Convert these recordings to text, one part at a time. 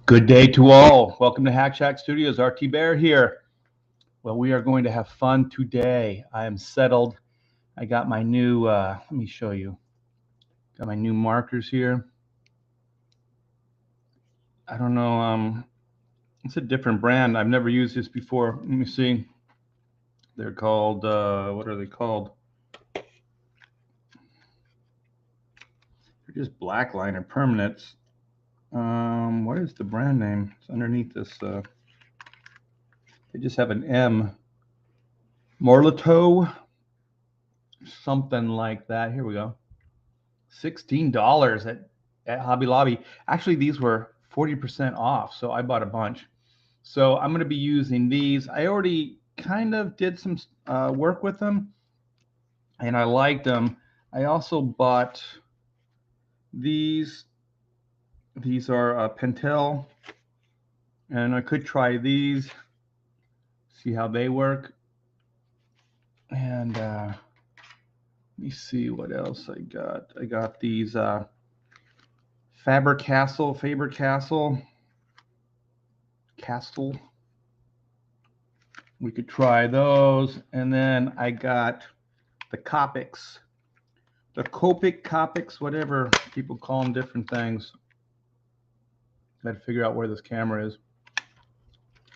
Good day to all. Welcome to Hack Shack Studios. RT Bear here. Well, we are going to have fun today. I am settled. I got my new, let me show you. Got my new markers here. I don't know, it's a different brand. I've never used this before. Let me see. They're called, what are they called? They're just black liner permanents. What is the brand name? It's underneath this. They just have an M. Morlato, something like that. Here we go. $16 at Hobby Lobby. Actually, these were 40% off, so I bought a bunch. So I'm going to be using these. I already kind of did some work with them, and I liked them. I also bought these. These are Pentel, and I could try these, see how they work. And let me see what else I got. I got these Faber-Castell. We could try those. And then I got the Copics. The Copics, whatever people call them, different things. Got to figure out where this camera is.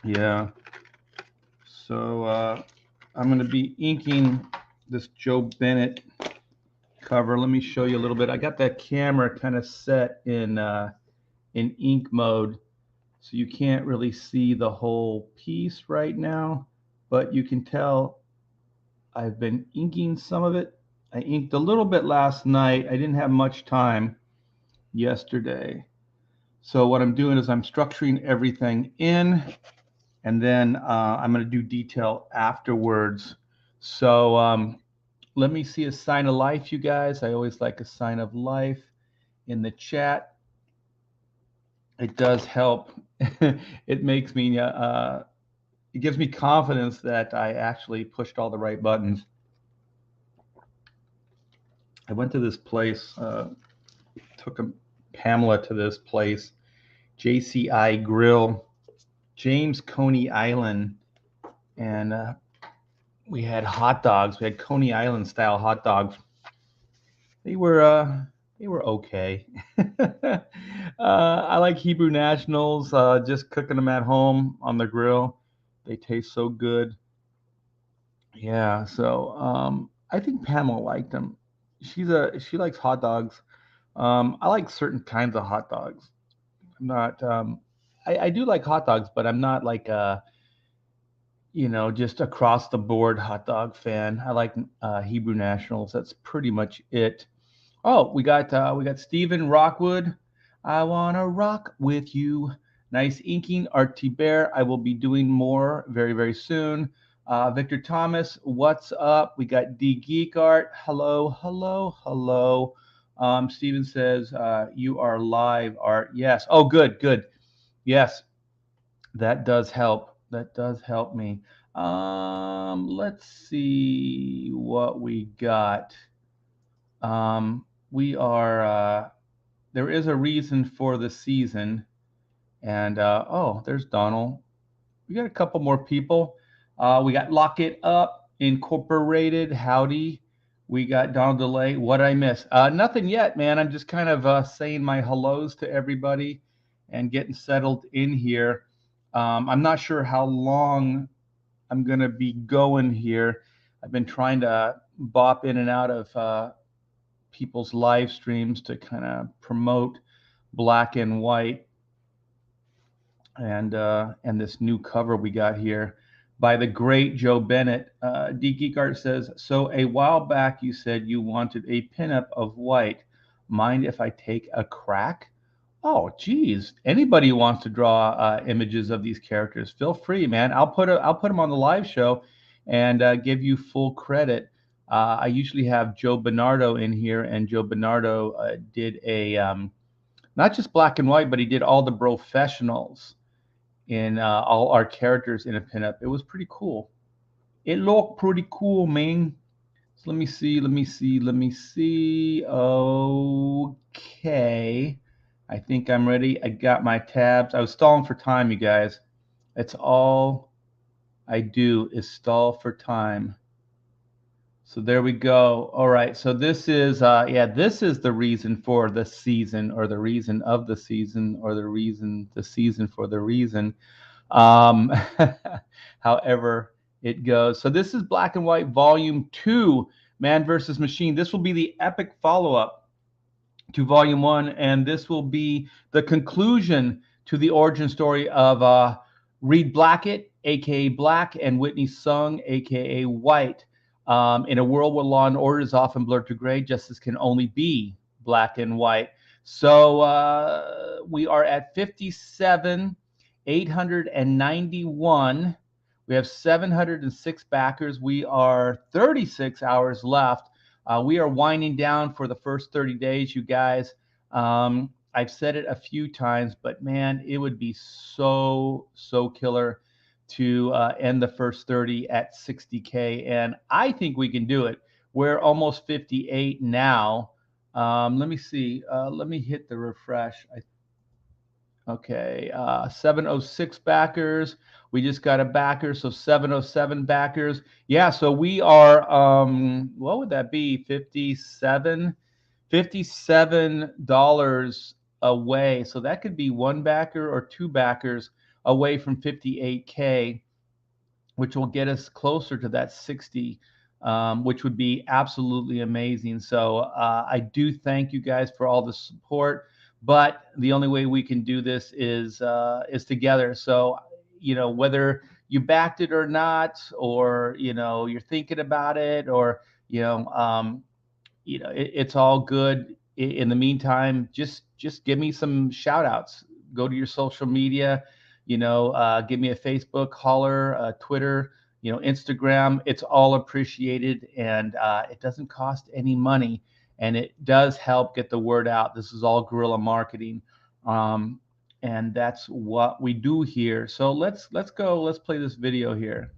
Yeah. So I'm going to be inking this Joe Bennett cover. Let me show you a little bit. I got that camera kind of set in ink mode, so you can't really see the whole piece right now, but you can tell I've been inking some of it. I inked a little bit last night. I didn't have much time yesterday. So what I'm doing is I'm structuring everything in, and then I'm going to do detail afterwards. So let me see a sign of life, you guys. I always like a sign of life in the chat. It does help. It makes me, it gives me confidence that I actually pushed all the right buttons. I went to this place, took Pamela to this place, JCI Grill, James Coney Island, and we had hot dogs. We had Coney Island style hot dogs. They were okay. I like Hebrew Nationals. Just cooking them at home on the grill. They taste so good. Yeah. So I think Pamela liked them. She likes hot dogs. I like certain kinds of hot dogs. I'm not. I do like hot dogs, but I'm not like a just across the board hot dog fan. I like Hebrew Nationals. That's pretty much it. Oh, we got Stephen Rockwood. I wanna rock with you. Nice inking, RT Bear. I will be doing more very, very soon. Victor Thomas, what's up? We got D Geek Art. Hello, hello, hello. Steven says you are live, Art. Yes. Oh, good, good. Yes, that does help. That does help me. Let's see what we got. We are there is a reason for the season, and oh, there's Donald. We got a couple more people. We got Lock It Up Incorporated. Howdy. We got Donald Delay. What did I miss? Nothing yet, man. I'm just kind of saying my hellos to everybody and getting settled in here. I'm not sure how long I'm going to be going here. I've been trying to bop in and out of people's live streams to kind of promote black and white and this new cover we got here by the great Joe Bennett. D Geek Art says, so a while back you said you wanted a pinup of white. Mind if I take a crack? Oh, geez. Anybody who wants to draw images of these characters, feel free, man. I'll put them on the live show and give you full credit. I usually have Joe Bernardo in here, and Joe Bernardo did a not just black and white, but he did all the professionals in all our characters in a pinup. It was pretty cool. It looked pretty cool, man. So let me see. Okay. I think I'm ready. I got my tabs. I was stalling for time, you guys. That's all I do is stall for time. So there we go. All right. So this is yeah, this is the reason for the season, or the reason of the season, or the season for the reason. Um however it goes. So this is Black and White Volume 2, Man versus Machine. This will be the epic follow-up to Volume 1, and this will be the conclusion to the origin story of Reed Blackett, aka Black, and Whitney Sung, aka White. In a world where law and order is often blurred to gray, justice can only be black and white. So we are at 57,891. We have 706 backers. We are 36 hours left. We are winding down for the first 30 days, you guys. I've said it a few times, but man, it would be so killer to end the first 30 at 60K. And I think we can do it. We're almost 58 now. Let me see. Let me hit the refresh. Okay, 706 backers. We just got a backer, so 707 backers. Yeah, so we are, what would that be? 57 dollars away. So that could be one backer or two backers away from 58K, which will get us closer to that 60, which would be absolutely amazing. So I do thank you guys for all the support, but the only way we can do this is together. So whether you backed it or not, or you're thinking about it, or it's all good. In the meantime, just give me some shout outs. Go to your social media, give me a Facebook, holler, Twitter, Instagram. It's all appreciated, and it doesn't cost any money, and it does help get the word out. This is all guerrilla marketing, and that's what we do here. So let's go. Let's play this video here.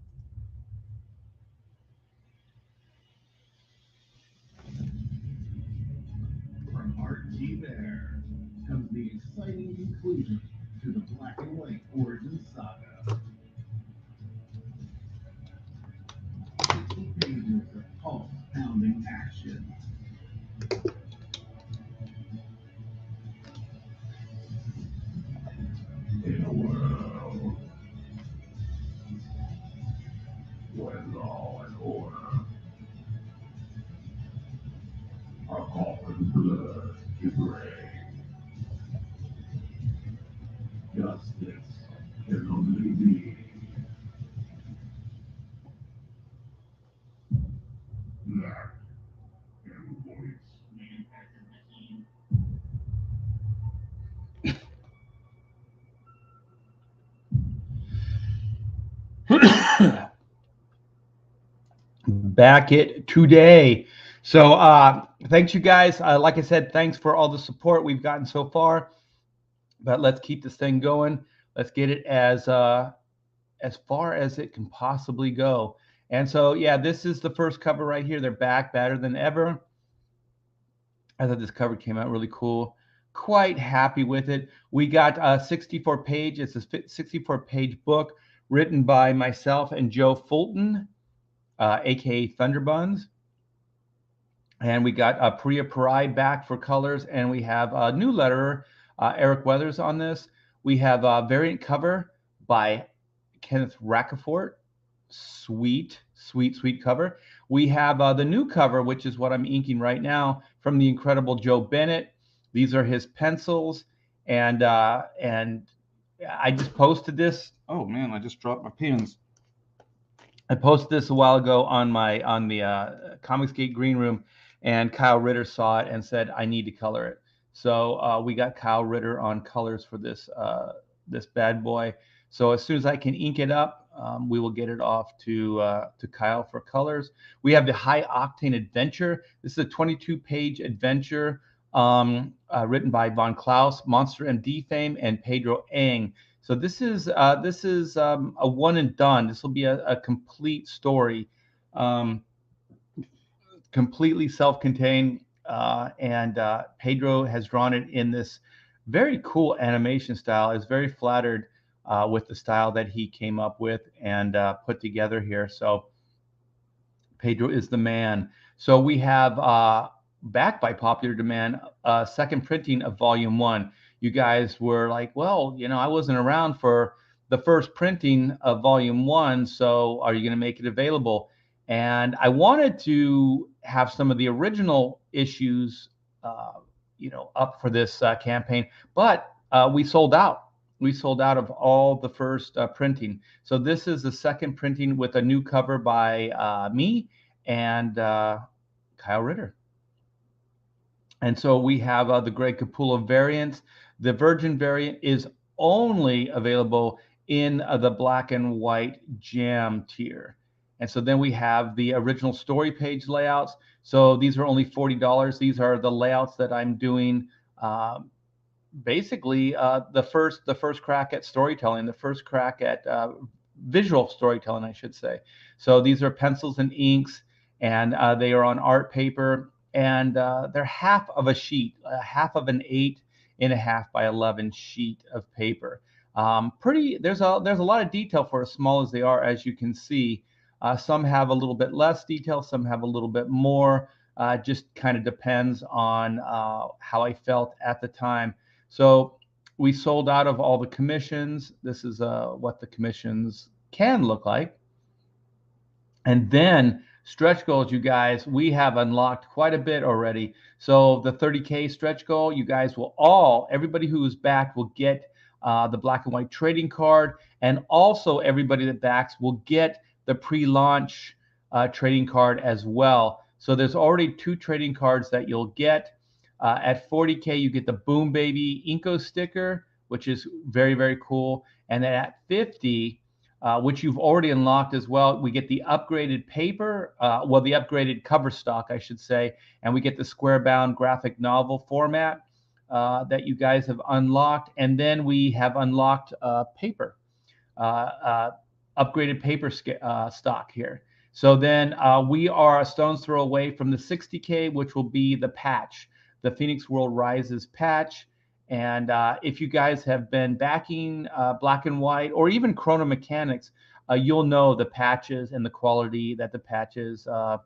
From RT there comes the exciting conclusion to the Black and White origin saga. 60 pages of pulse-pounding action. In a world where law and order are often blurred to gray, justice can only be black and white. Back it today. So thanks, you guys. Like I said, thanks for all the support we've gotten so far. But let's keep this thing going. Let's get it as far as it can possibly go. And so yeah, this is the first cover right here. They're back, better than ever. I thought this cover came out really cool. Quite happy with it. We got a 64 page. It's a 64-page book written by myself and Joe Fulton, aka Thunderbuns. And we got Priya Parai back for colors, and we have a new letterer, Eric Weathers, on this. We have a variant cover by Kenneth Racafort. Sweet cover. We have the new cover, which is what I'm inking right now, from the incredible Joe Bennett. These are his pencils, and I just posted this. Oh man, I just dropped my pens. I posted this a while ago on the Comicsgate Green Room, and Kyle Ritter saw it and said, I need to color it. So we got Kyle Ritter on colors for this bad boy. So as soon as I can ink it up, we will get it off to Kyle for colors. We have the High Octane Adventure. This is a 22-page adventure written by Von Klaus, Monster MD fame, and Pedro Ang. So this is a one and done. This will be a complete story, completely self-contained, and Pedro has drawn it in this very cool animation style. I was very flattered with the style that he came up with and put together here. So Pedro is the man. So we have, backed by popular demand, second printing of Volume One. You guys were like, well, I wasn't around for the first printing of Volume One, so are you going to make it available? And I wanted to have some of the original issues, up for this campaign, but we sold out. We sold out of all the first printing. So this is the second printing with a new cover by me and Kyle Ritter. And so we have the Greg Capullo variants. The Virgin variant is only available in the black and white jam tier. And so then we have the original story page layouts. So these are only $40. These are the layouts that I'm doing. Basically, the first crack at storytelling, the first crack at visual storytelling, I should say. So these are pencils and inks, and they are on art paper, and they're half of a sheet, half of an 8.5 by 11 sheet of paper. Pretty. There's a lot of detail for as small as they are, as you can see. Some have a little bit less detail, some have a little bit more. Just kind of depends on how I felt at the time. So we sold out of all the commissions. This is what the commissions can look like. And then stretch goals, you guys, we have unlocked quite a bit already. So the 30K stretch goal, you guys will everybody who is backed will get the black and white trading card. And also everybody that backs will get the pre-launch trading card as well. So there's already 2 trading cards that you'll get. At 40K, you get the Boom Baby Inko sticker, which is very, very cool. And then at 50, which you've already unlocked as well, we get the upgraded paper, the upgraded cover stock, I should say, and we get the square-bound graphic novel format that you guys have unlocked. And then we have unlocked paper, upgraded paper stock here. So then we are a stone's throw away from the 60K, which will be the patch, the Phoenix World Rises patch. And if you guys have been backing Black and White or even Chrono Mechanics, you'll know the patches and the quality that the patches are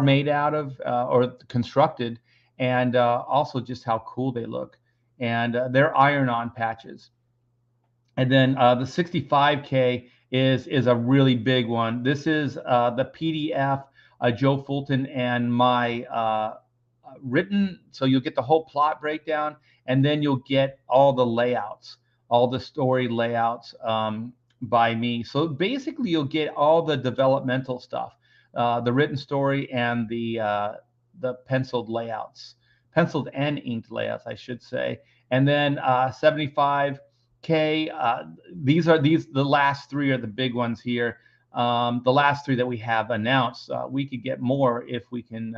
made out of or constructed, and also just how cool they look. And they're iron-on patches. And then the 65K is a really big one. This is the PDF, Joe Fulton and my written, so you'll get the whole plot breakdown, and then you'll get all the layouts, all the story layouts by me. So basically you'll get all the developmental stuff, the written story and the penciled layouts, penciled and inked layouts, I should say. And then 75K, the last 3 are the big ones here. The last 3 that we have announced, we could get more if we can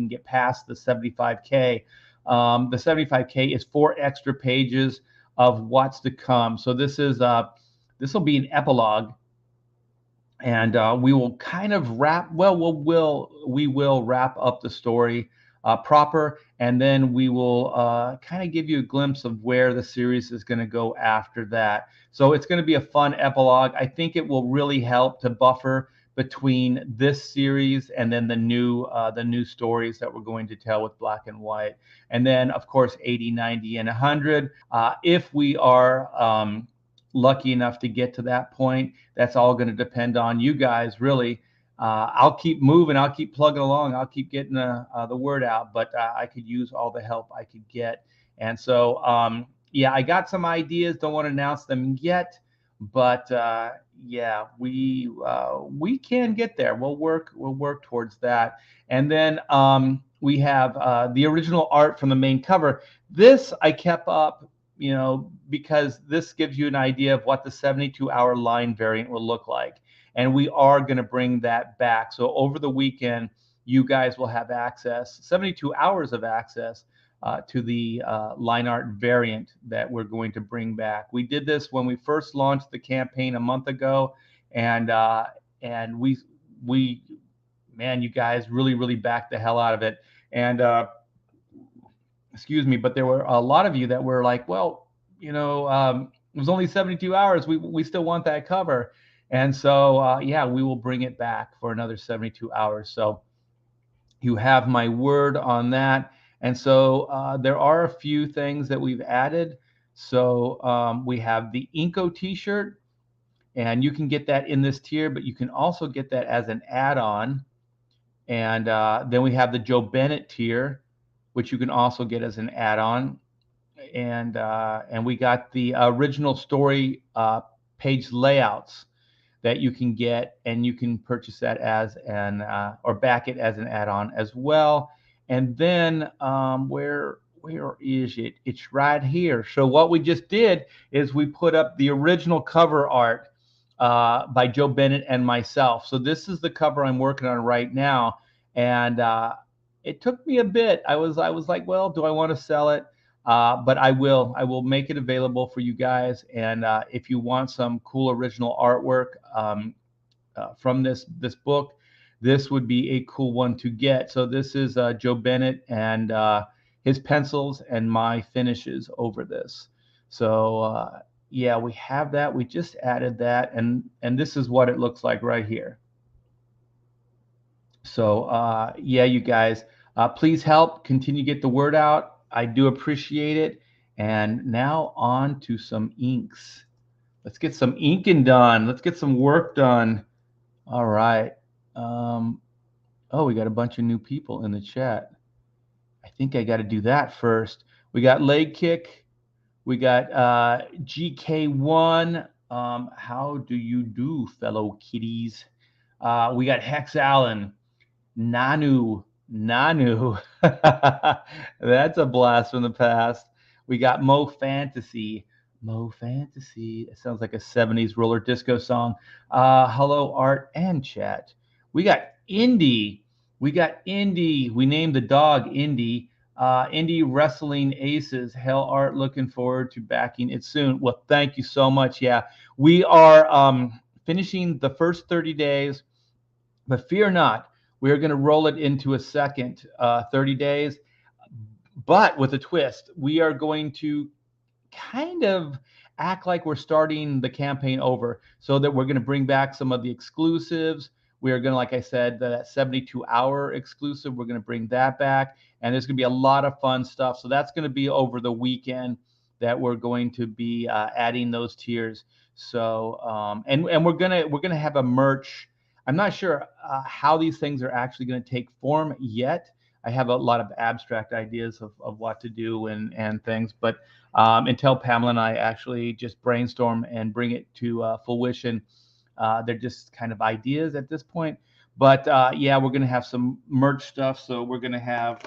get past the 75K. The 75K is 4 extra pages of what's to come. So this will be an epilogue, and we will kind of wrap. Well, we will wrap up the story proper, and then we will kind of give you a glimpse of where the series is going to go after that. So it's going to be a fun epilogue. I think it will really help to buffer between this series and then the new stories that we're going to tell with Black and White. And then, of course, 80, 90, and 100. If we are lucky enough to get to that point, that's all going to depend on you guys, really. I'll keep moving. I'll keep plugging along. I'll keep getting the word out, but I could use all the help I could get. And so, yeah, I got some ideas. Don't want to announce them yet, but yeah, we can get there. We'll work towards that. And then we have the original art from the main cover. This I kept up, because this gives you an idea of what the 72-hour line variant will look like. And we are going to bring that back. So over the weekend, you guys will have access, 72 hours of access to the line art variant that we're going to bring back. We did this when we first launched the campaign a month ago, and we man, you guys really backed the hell out of it. And excuse me, but there were a lot of you that were like, well, it was only 72 hours. We still want that cover. And so, yeah, we will bring it back for another 72 hours. So you have my word on that. And so there are a few things that we've added. So we have the Inco t-shirt, and you can get that in this tier, but you can also get that as an add-on. And then we have the Joe Bennett tier, which you can also get as an add-on. And we got the original story page layouts that you can get, and you can purchase that as an or back it as an add-on as well. And then where is it? It's right here. So what we just did is we put up the original cover art by Joe Bennett and myself. So this is the cover I'm working on right now, and it took me a bit. I was like, well, do I want to sell it? But I will make it available for you guys. And if you want some cool original artwork from this book, this would be a cool one to get. So this is Joe Bennett and his pencils and my finishes over this. So yeah, we have that. We just added that, and this is what it looks like right here. So yeah, you guys, please help continue to get the word out. I do appreciate it. And now on to some inks. Let's get some inking done. Let's get some work done. All right. Oh, we got a bunch of new people in the chat. I think I got to do that first. We got leg kick. We got GK1. How do you do, fellow kiddies? We got Hex Allen. Nanu. That's a blast from the past. We got Mo Fantasy. It sounds like a 70s roller disco song. Hello, Art and chat. We got Indy. We named the dog Indy. Indy Wrestling Aces. Hell, Art, looking forward to backing it soon. Well, thank you so much. Yeah, we are finishing the first 30 days, but fear not. We are going to roll it into a second 30 days, but with a twist. We are going to kind of act like we're starting the campaign over, so that we're going to bring back some of the exclusives. We are going to, like I said, that 72-hour exclusive, we're going to bring that back, and there's going to be a lot of fun stuff. So that's going to be over the weekend that we're going to be adding those tiers. So and we're gonna have a merch. I'm not sure how these things are actually going to take form yet. I have a lot of abstract ideas of what to do and things, but until Pamela and I actually just brainstorm and bring it to fruition, they're just kind of ideas at this point. But yeah, we're going to have some merch stuff. So we're going to have,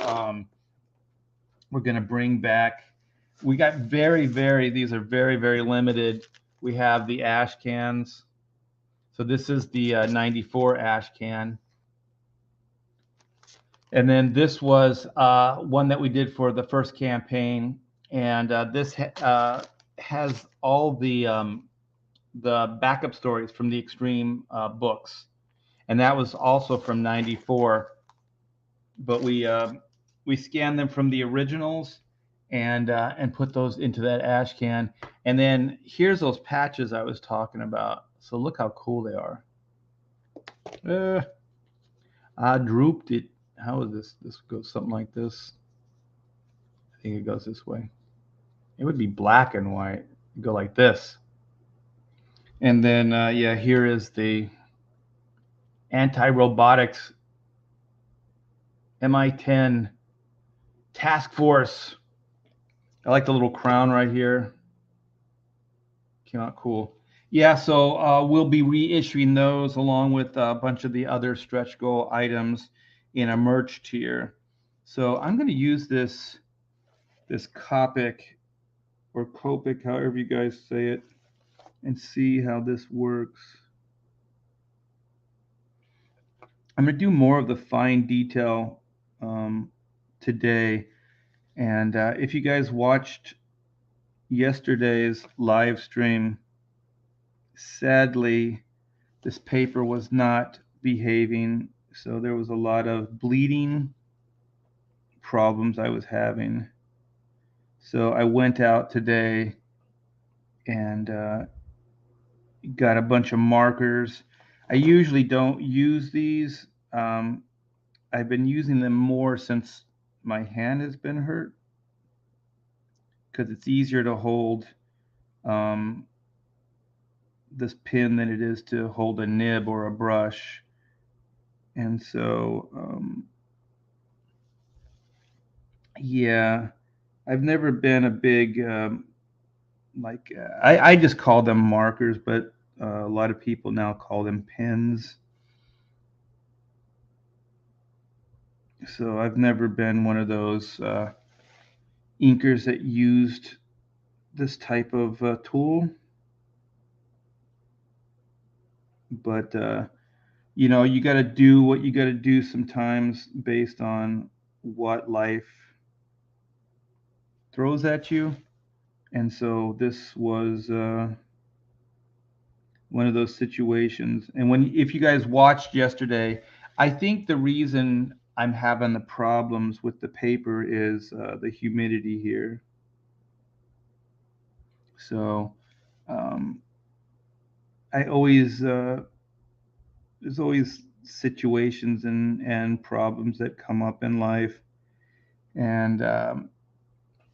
we're going to bring back, we got these are very, very limited. We have the ash cans. So this is the 94 ash can. And then this was one that we did for the first campaign. And this has all the backup stories from the Extreme books. And that was also from 94. But we scanned them from the originals and put those into that ash can. And then here's those patches I was talking about. So look how cool they are. I drooped it. How is this? This goes something like this. I think it goes this way. It would be black and white. It'd go like this. And then, yeah, here is the anti-robotics MI10 task force. I like the little crown right here. Came out cool. Yeah, so we'll be reissuing those along with a bunch of the other stretch goal items in a merch tier. So I'm going to use this Copic or Copic, however you guys say it, and see how this works. I'm going to do more of the fine detail today. And if you guys watched yesterday's live stream, sadly, this paper was not behaving. So there was a lot of bleeding problems I was having. So I went out today and got a bunch of markers. I usually don't use these. Um, I've been using them more since my hand has been hurt because it's easier to hold um, this pin than it is to hold a nib or a brush. And so, yeah, I've never been a big, I just call them markers, but a lot of people now call them pins. So I've never been one of those inkers that used this type of tool. But, you got to do what you got to do sometimes based on what life throws at you. And so this was one of those situations. And if you guys watched yesterday, I think the reason I'm having the problems with the paper is the humidity here. So um, I always there's always situations and problems that come up in life, and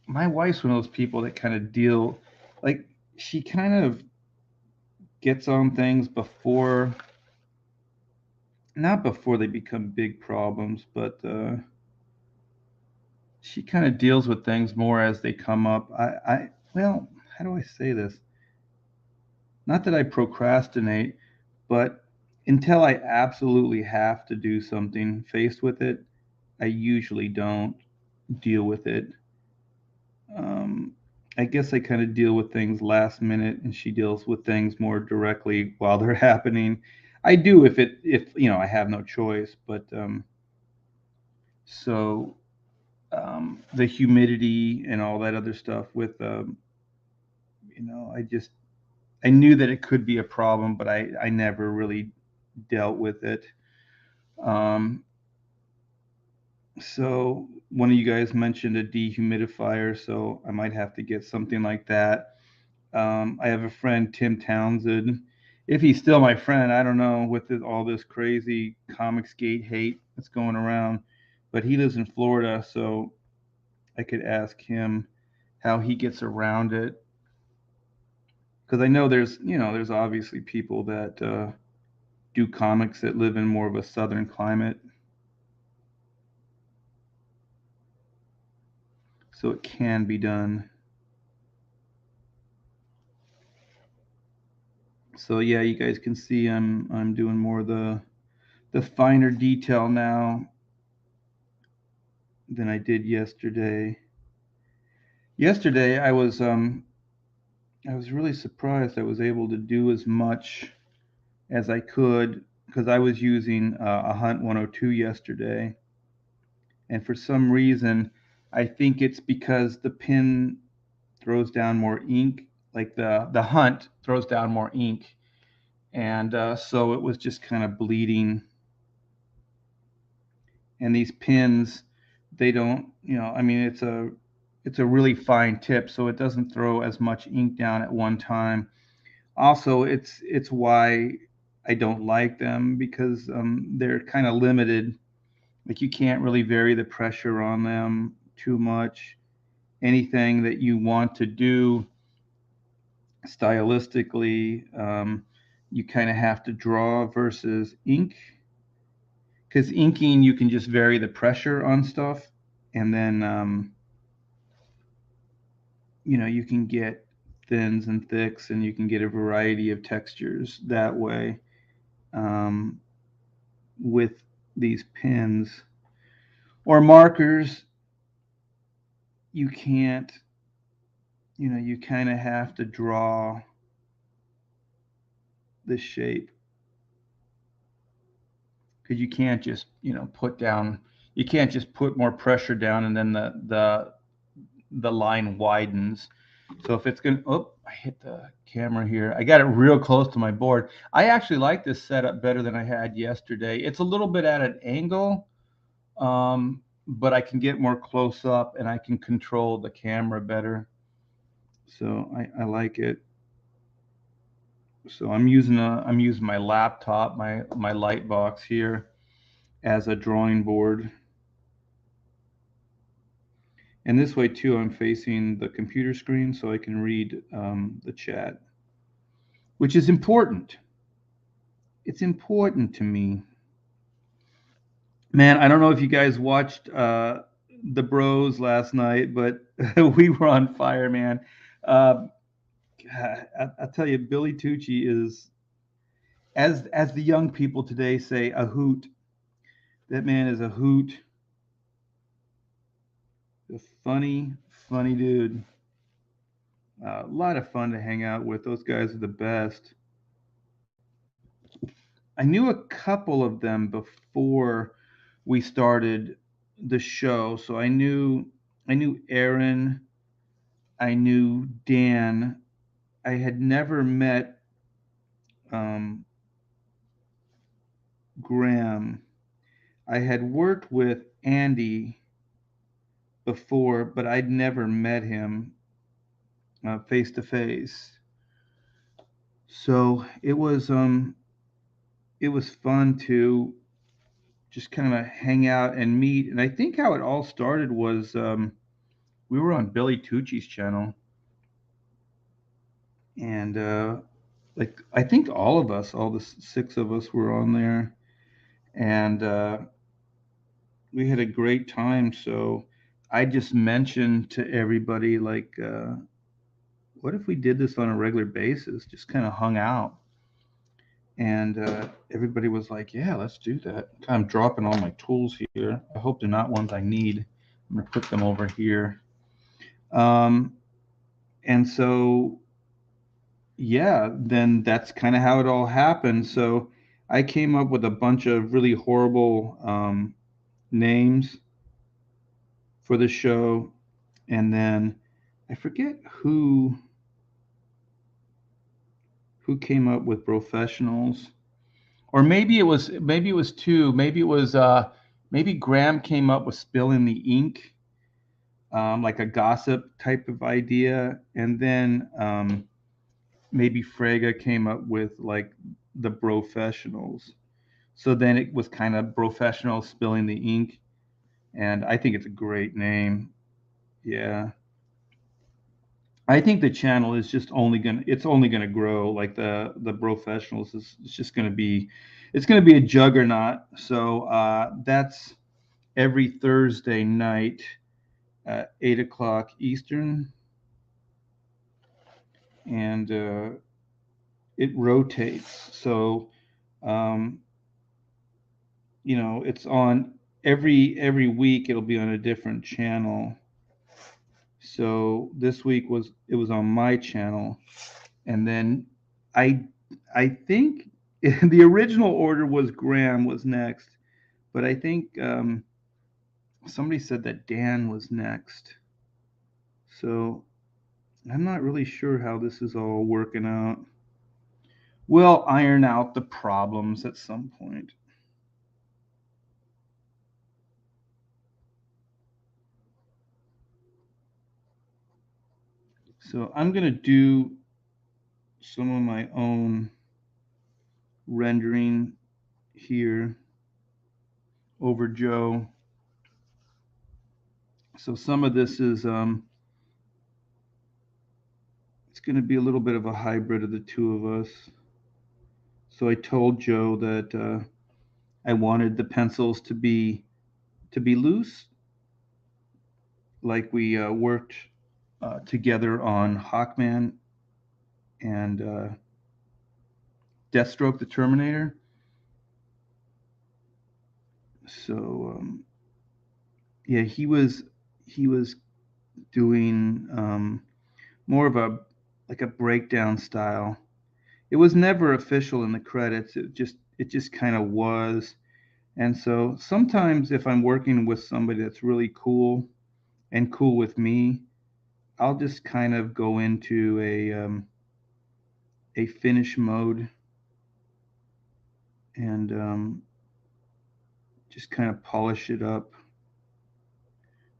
my wife's one of those people that kind of deal like she kind of gets on things before not before they become big problems, but she kind of deals with things more as they come up. Well, how do I say this? Not that I procrastinate, but until I absolutely have to do something faced with it, I usually don't deal with it. Um, I guess I kind of deal with things last minute, and she deals with things more directly while they're happening. I do if I have no choice, but so the humidity and all that other stuff with I knew that it could be a problem, but I never really dealt with it. Um, so one of you guys mentioned a dehumidifier, so I might have to get something like that. I have a friend, Tim Townsend. If he's still my friend, I don't know with all this crazy Comicsgate hate that's going around, but he lives in Florida, so I could ask him how he gets around it. Because I know there's obviously people that do comics that live in more of a southern climate, so it can be done. So yeah, you guys can see I'm doing more of the finer detail now than I did yesterday. Yesterday I was really surprised I was able to do as much as I could because I was using a Hunt 102 yesterday, and for some reason I think it's because the pen throws down more ink, like the Hunt throws down more ink, and so it was just kind of bleeding. And these pins, they don't, I mean, it's a really fine tip, so it doesn't throw as much ink down at one time. Also, it's why I don't like them because they're kind of limited. Like you can't really vary the pressure on them too much. Anything that you want to do stylistically, you kind of have to draw versus ink. Because inking, you can just vary the pressure on stuff, and then you can get thins and thicks, and you can get a variety of textures that way um, with these pens or markers. You can't, you kind of have to draw the shape because you can't just you can't just put more pressure down and then the line widens. So if it's gonna, oh, I hit the camera here. I got it real close to my board. I actually like this setup better than I had yesterday. It's a little bit at an angle, but I can get more close up and I can control the camera better. So I like it. So I'm using my laptop, my light box here as a drawing board. And this way too, I'm facing the computer screen so I can read the chat, which is important. It's important to me. Man, I don't know if you guys watched the Bros last night, but we were on fire, man. Uh, I tell you, Billy Tucci is, as the young people today say, a hoot. That man is a hoot. A funny, funny dude. A lot of fun to hang out with. Those guys are the best. I knew a couple of them before we started the show, so I knew Aaron, I knew Dan. I had never met um, Graham. I had worked with Andy before, but I'd never met him face to face. So it was fun to just kind of hang out and meet. And I think how it all started was we were on Billy Tucci's channel, and like I think all of us, all the six of us, were on there, and we had a great time. So I just mentioned to everybody like, what if we did this on a regular basis? Just kind of hung out, and everybody was like, "Yeah, let's do that." I'm dropping all my tools here. I hope they're not ones I need. I'm gonna put them over here. Um, and so yeah, then that's kind of how it all happened. So I came up with a bunch of really horrible names for the show, and then I forget who came up with professionals, or maybe it was two. Maybe Graham came up with spilling the ink, like a gossip type of idea, and then maybe Frega came up with like the professionals. So then it was kind of professional spilling the ink, and I think it's a great name. Yeah, I think the channel is just only gonna grow. Like the professionals is it's just gonna be, it's gonna be a juggernaut. So that's every Thursday night at 8 o'clock Eastern, and it rotates. So um, it's on every week. It'll be on a different channel. So this week was on my channel, and then I I think the original order was Graham was next, but I think somebody said that Dan was next. So I'm not really sure how this is all working out. We'll iron out the problems at some point. So I'm gonna do some of my own rendering here over Joe. So some of this is it's going to be a little bit of a hybrid of the two of us. So I told Joe that I wanted the pencils to be loose, like we worked together on Hawkman and Deathstroke the Terminator. So yeah, he was doing more of a like a breakdown style. It was never official in the credits. It just kind of was. And so sometimes if I'm working with somebody that's really cool and cool with me, I'll just kind of go into a finish mode and just kind of polish it up.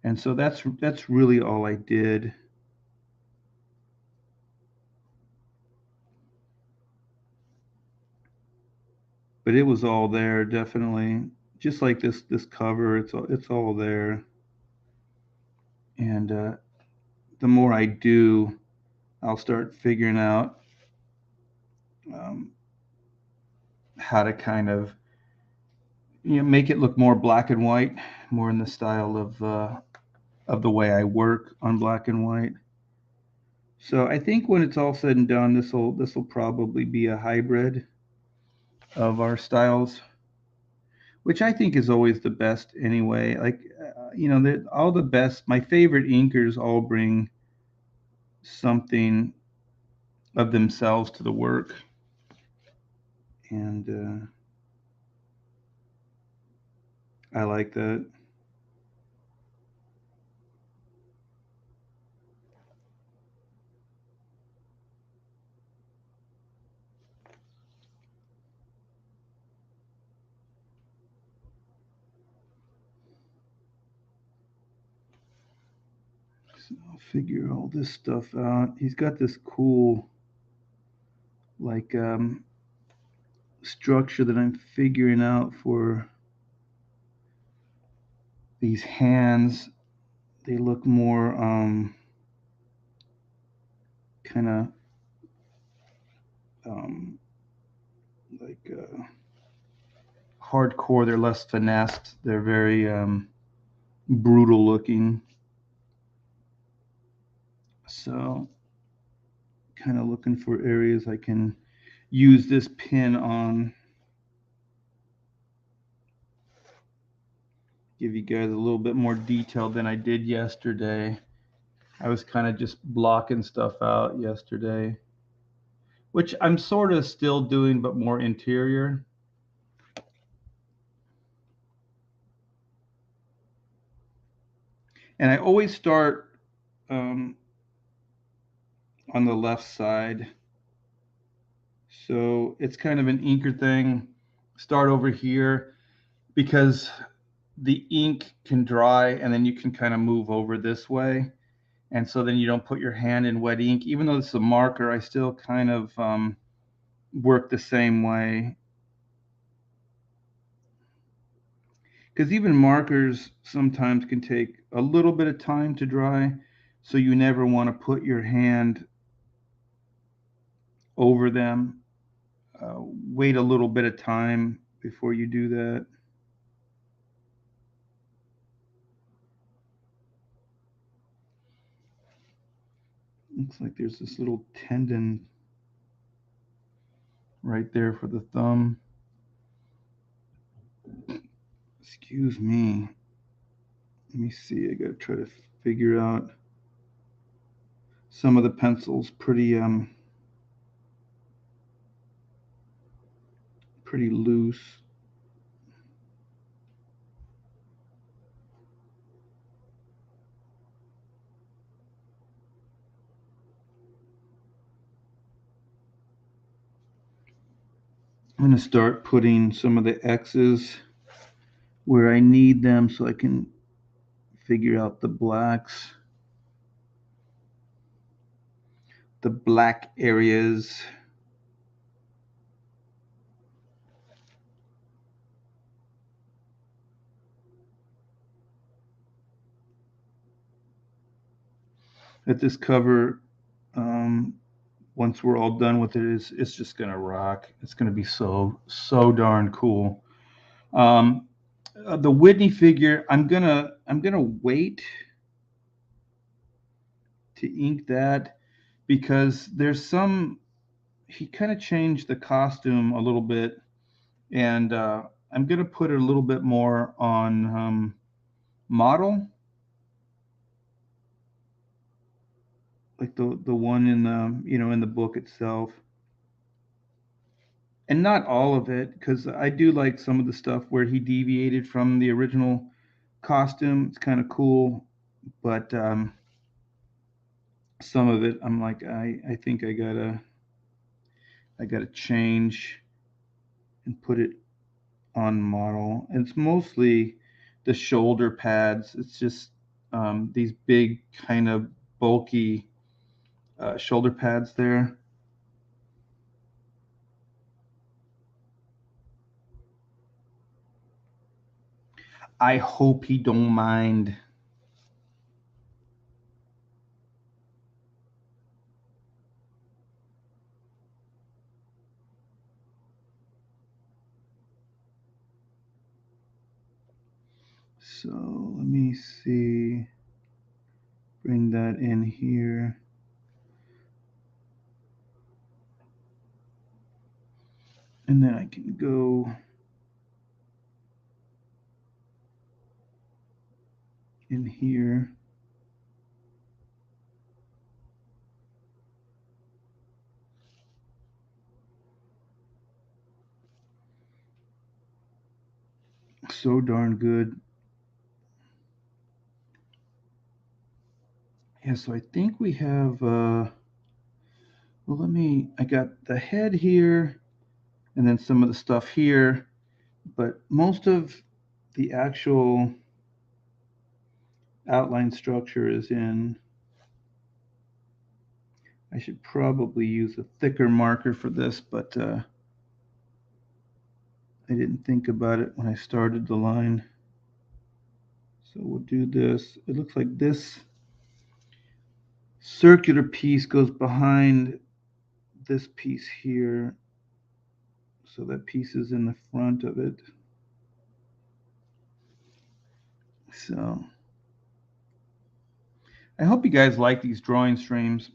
And so that's really all I did. But it was all there, definitely. Just like this cover, it's all there. And the more I do, I'll start figuring out um, how to kind of make it look more black and white, more in the style of the way I work on black and white. So I think when it's all said and done, this will probably be a hybrid of our styles, which I think is always the best anyway. Like all the best. My favorite inkers all bring something of themselves to the work, and I like that. So I'll figure all this stuff out. He's got this cool like structure that I'm figuring out for these hands. They look more kind of um, like hardcore. They're less finessed. They're very brutal looking. So kind of looking for areas I can use this pin on. Give you guys a little bit more detail than I did yesterday. I was kind of just blocking stuff out yesterday, which I'm sort of still doing, but more interior. And I always start um, on the left side. So it's kind of an inker thing. Start over here because the ink can dry and then you can kind of move over this way. And so then you don't put your hand in wet ink. Even though this is a marker, I still kind of work the same way. Because even markers sometimes can take a little bit of time to dry. So you never want to put your hand over them. Wait a little bit of time before you do that. Looks like there's this little tendon right there for the thumb. Excuse me. Let me see. I gotta try to figure out some of the pencils. Pretty loose. I'm gonna start putting some of the X's where I need them so I can figure out the blacks, the black areas. At this cover, um, once we're all done with it, it's just gonna rock. It's gonna be so darn cool. Um, the Whitney figure, I'm gonna wait to ink that because there's some he kind of changed the costume a little bit, and I'm gonna put it a little bit more on model, like the one in the in the book itself, and not all of it because I do like some of the stuff where he deviated from the original costume. It's kind of cool, but some of it I'm like I think I gotta change and put it on model. And it's mostly the shoulder pads. It's just these big kind of bulky shoulder pads there. I hope he don't mind. So let me see. Bring that in here. And then I can go in here. So darn good. Yeah, so I think we have, well, I got the head here and then some of the stuff here, but most of the actual outline structure is in. I should probably use a thicker marker for this, but I didn't think about it when I started the line. So we'll do this. It looks like this circular piece goes behind this piece here. So that piece is in the front of it. So I hope you guys like these drawing streams.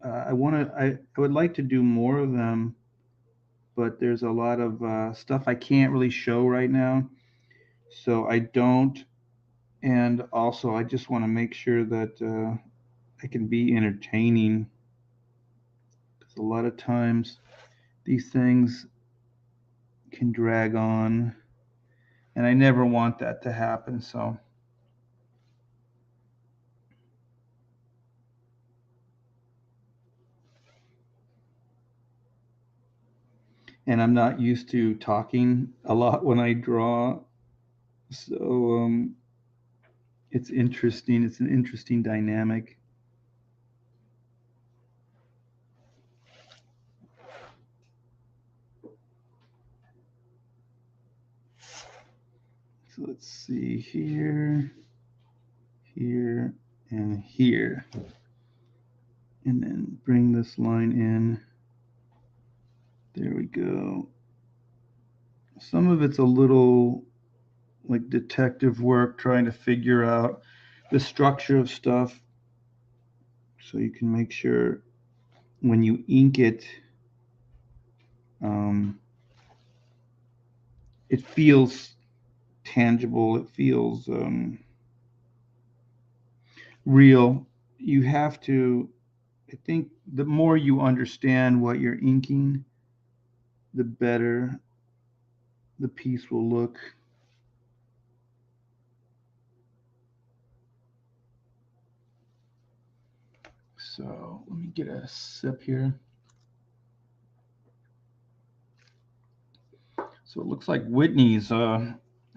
I would like to do more of them, but there's a lot of stuff I can't really show right now. So I don't. And also, I just want to make sure that I can be entertaining. Because a lot of times these things can drag on, and I never want that to happen. So, and I'm not used to talking a lot when I draw. So, it's interesting. It's an interesting dynamic. So let's see here, here, and here. And then bring this line in. There we go. Some of it's a little like detective work, trying to figure out the structure of stuff. So you can make sure when you ink it, it feels tangible. It feels real. You have to, I think the more you understand what you're inking, the better the piece will look. So let me get a sip here. So it looks like Whitney's,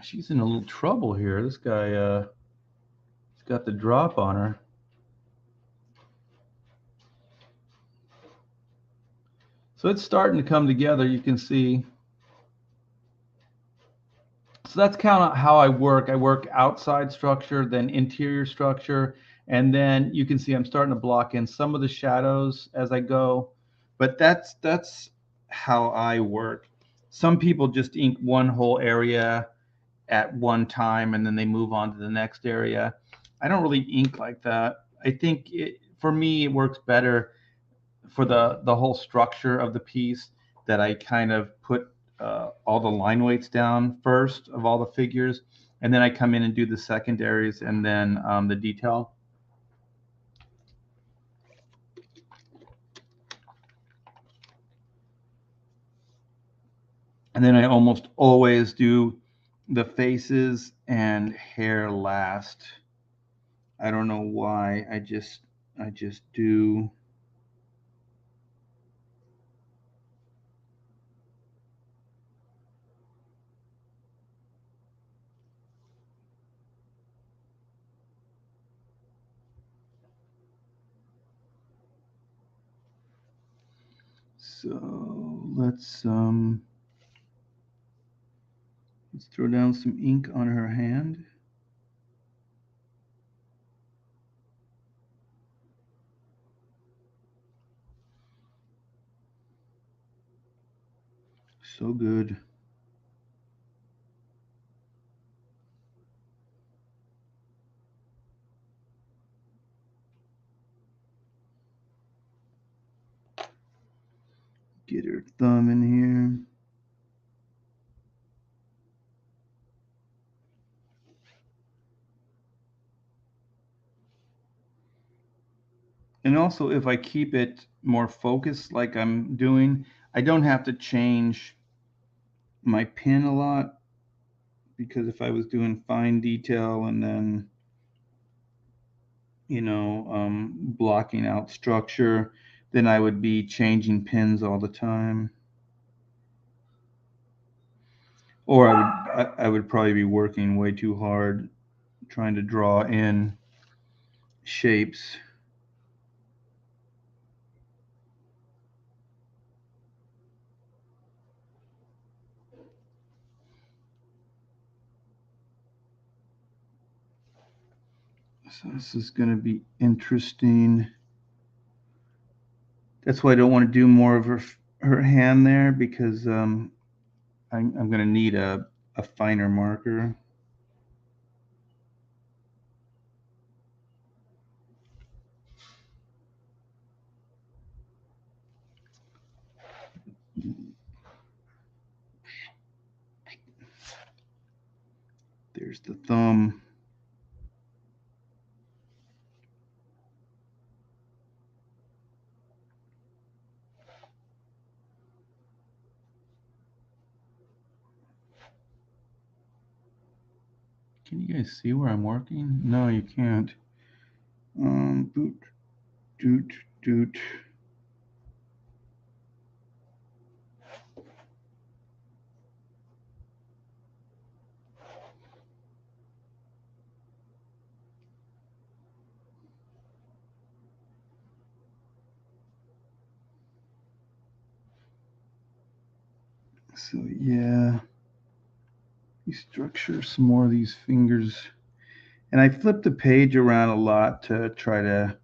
she's in a little trouble here. This guy, he's got the drop on her. So it's starting to come together. You can see. So that's kind of how I work. I work outside structure, then interior structure, and then you can see I'm starting to block in some of the shadows as I go. But that's how I work. Some people just ink one whole area at one time and then they move on to the next area. I don't really ink like that. I think for me it works better for the whole structure of the piece that I kind of put all the line weights down first of all the figures, and then I come in and do the secondaries and then the detail. And then I almost always do the faces and hair last. I don't know why. I just do. So let's throw down some ink on her hand. So good. Get her thumb in here. And also, if I keep it more focused like I'm doing, I don't have to change my pin a lot, because if I was doing fine detail and then, blocking out structure, then I would be changing pins all the time. Or I would probably be working way too hard trying to draw in shapes. So this is going to be interesting. That's why I don't want to do more of her hand there, because I'm going to need a finer marker. There's the thumb. Can you guys see where I'm working? No, you can't. Boot, doot, doot. So yeah, you structure some more of these fingers. And I flip the page around a lot to try to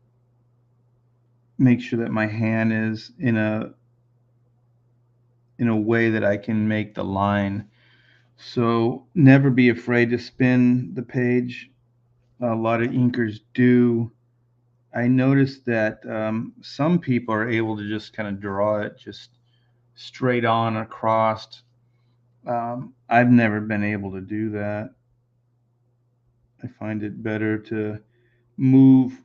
make sure that my hand is in a way that I can make the line. So never be afraid to spin the page. A lot of inkers do. I noticed that some people are able to just kind of draw it just straight on across. I've never been able to do that. I find it better to move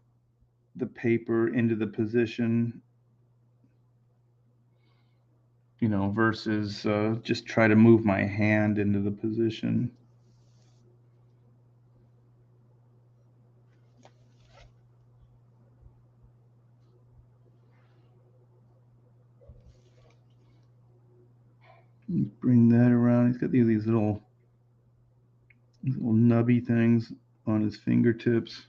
the paper into the position, versus just try to move my hand into the position. Bring that around. He's got these little nubby things on his fingertips.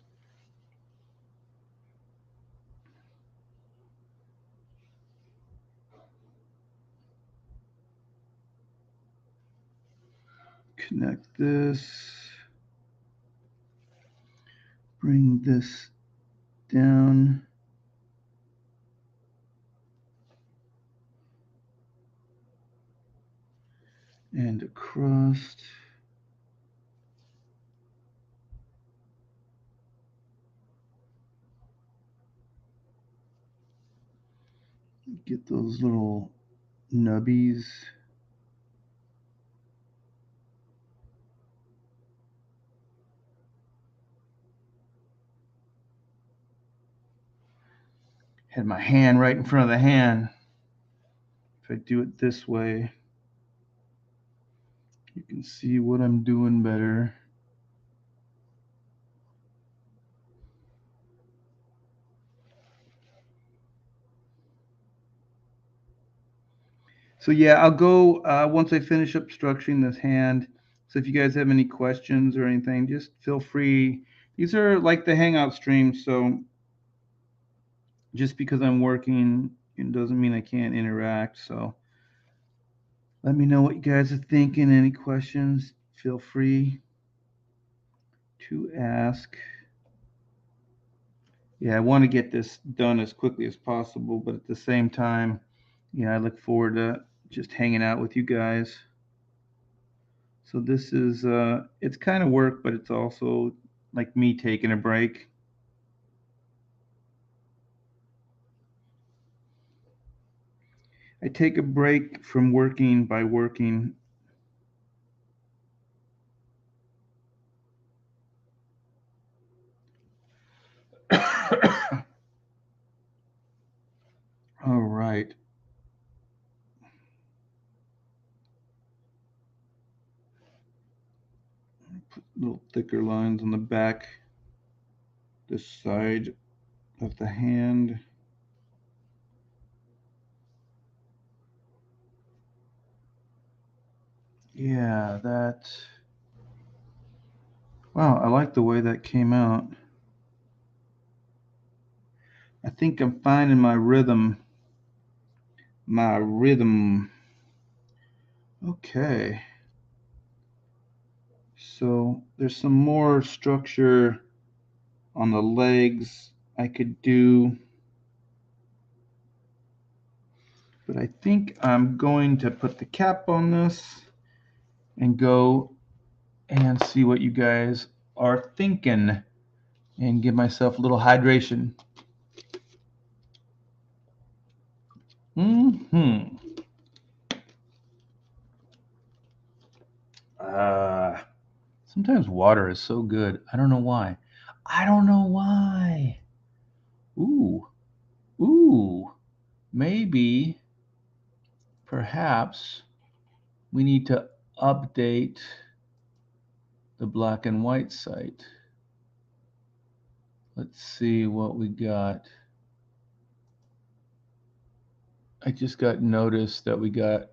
Connect this. Bring this down. And across. Get those little nubbies. Had my hand right in front of the hand. If I do it this way, you can see what I'm doing better. So yeah, I'll go once I finish up structuring this hand. So if you guys have any questions or anything, just feel free. These are like the Hangout streams, so just because I'm working It doesn't mean I can't interact. So let me know what you guys are thinking. Any questions, feel free to ask. Yeah, I want to get this done as quickly as possible, but at the same time, yeah, I look forward to just hanging out with you guys. So this is it's kind of work, but it's also like me taking a break. I take a break from working by working. All right. Put little thicker lines on the back, this side of the hand. Yeah, that. Wow, I like the way that came out. I think I'm finding my rhythm. My rhythm. Okay. So there's some more structure on the legs I could do. But I think I'm going to put the cap on this and go and see what you guys are thinking and give myself a little hydration. Mm-hmm. Sometimes water is so good. I don't know why. I don't know why. Ooh. Ooh. Maybe, perhaps, we need to update the black and white site. Let's see what we got. I just got notice that we got,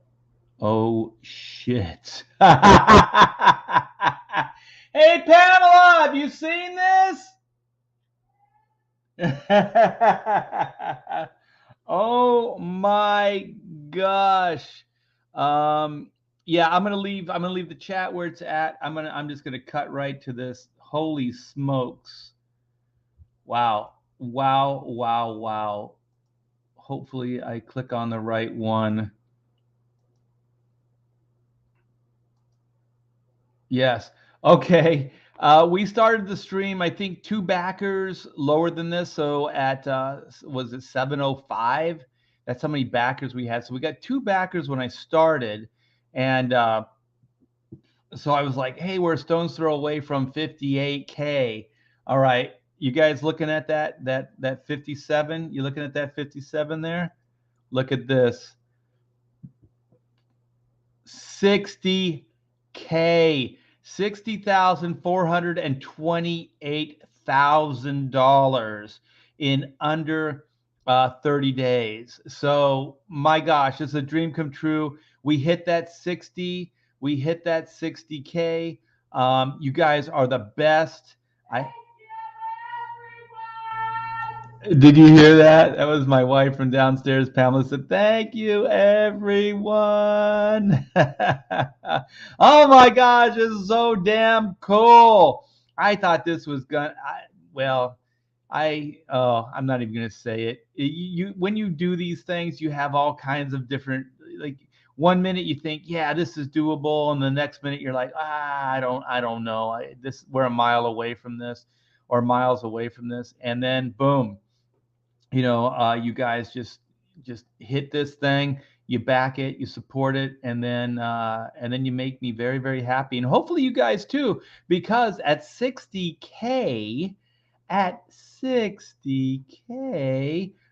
oh shit. Hey Pamela, have you seen this? Oh my gosh. Yeah, I'm gonna leave the chat where it's at. I'm just gonna cut right to this. Holy smokes. Wow. Wow, wow, wow. Hopefully I click on the right one. Yes. Okay. We started the stream, I think, two backers lower than this. So at, was it 7:05? That's how many backers we had. So we got two backers when I started. And so I was like, hey, we're a stone's throw away from 58K. All right. You guys looking at that 57? You looking at that 57 there? Look at this. 60K, $60,428,000 in under 30 days. So my gosh, it's a dream come true. We hit that 60. We hit that 60K. You guys are the best. Did you hear that? That was my wife from downstairs. Pamela said, "Thank you, everyone." Oh my gosh, this is so damn cool. I thought this was gonna. I'm not even gonna say it. You when you do these things, you have all kinds of different, like, one minute you think, yeah, this is doable, and the next minute you're like, I don't know. We're a mile away from this, or miles away from this, and then boom, you guys just hit this thing, you back it, you support it, and then you make me very, very happy, and hopefully you guys too, because at 60K,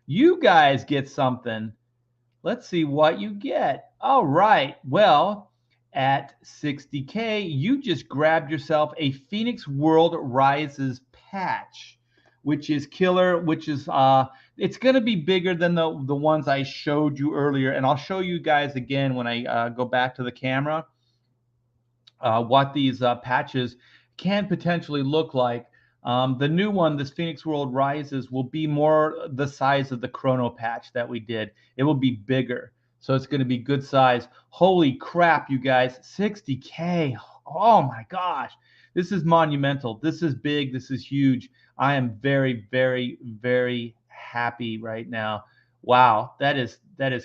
you guys get something. Let's see what you get. All right. Well, at 60K, you just grabbed yourself a Phoenix World Rises patch, which is killer, which is it's going to be bigger than the ones I showed you earlier, and I'll show you guys again when I go back to the camera what these patches can potentially look like. The new one, this Phoenix World Rises, will be more the size of the Chrono patch that we did. It will be bigger. So it's going to be good size. Holy crap, you guys. 60K. Oh my gosh. This is monumental. This is big. This is huge. I am very, very, very happy right now. Wow, that is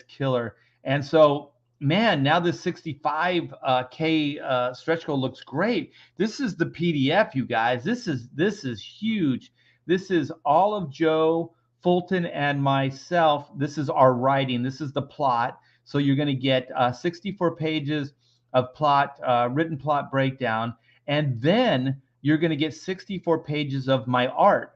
killer. And so, man, now this 65K stretch goal looks great. This is the PDF, you guys. This is huge. This is all of Joe Fulton and myself. This is our writing. This is the plot. So you're going to get 64 pages of plot, written plot breakdown, and then you're going to get 64 pages of my art,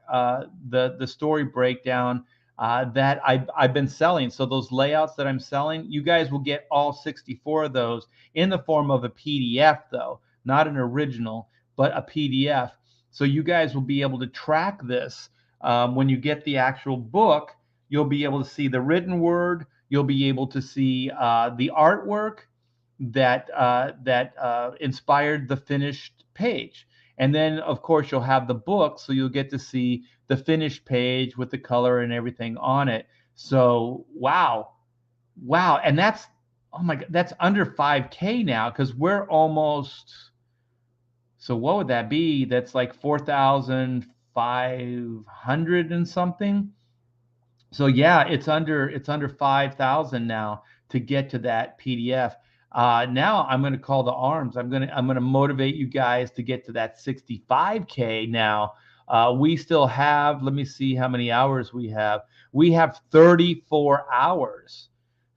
the story breakdown that I've been selling. So those layouts that I'm selling, you guys will get all 64 of those in the form of a PDF, though, not an original, but a PDF. So you guys will be able to track this. When you get the actual book, you'll be able to see the written word. You'll be able to see the artwork that inspired the finished page. And then, of course, you'll have the book, so you'll get to see the finished page with the color and everything on it. So, wow. And that's, oh my God, that's under 5K now, because we're almost, so what would that be? That's like 4,500 and something. So yeah, it's under 5,000 now to get to that PDF. Now I'm going to call the arms. I'm going to motivate you guys to get to that 65K now. We still have, let me see how many hours we have. We have 34 hours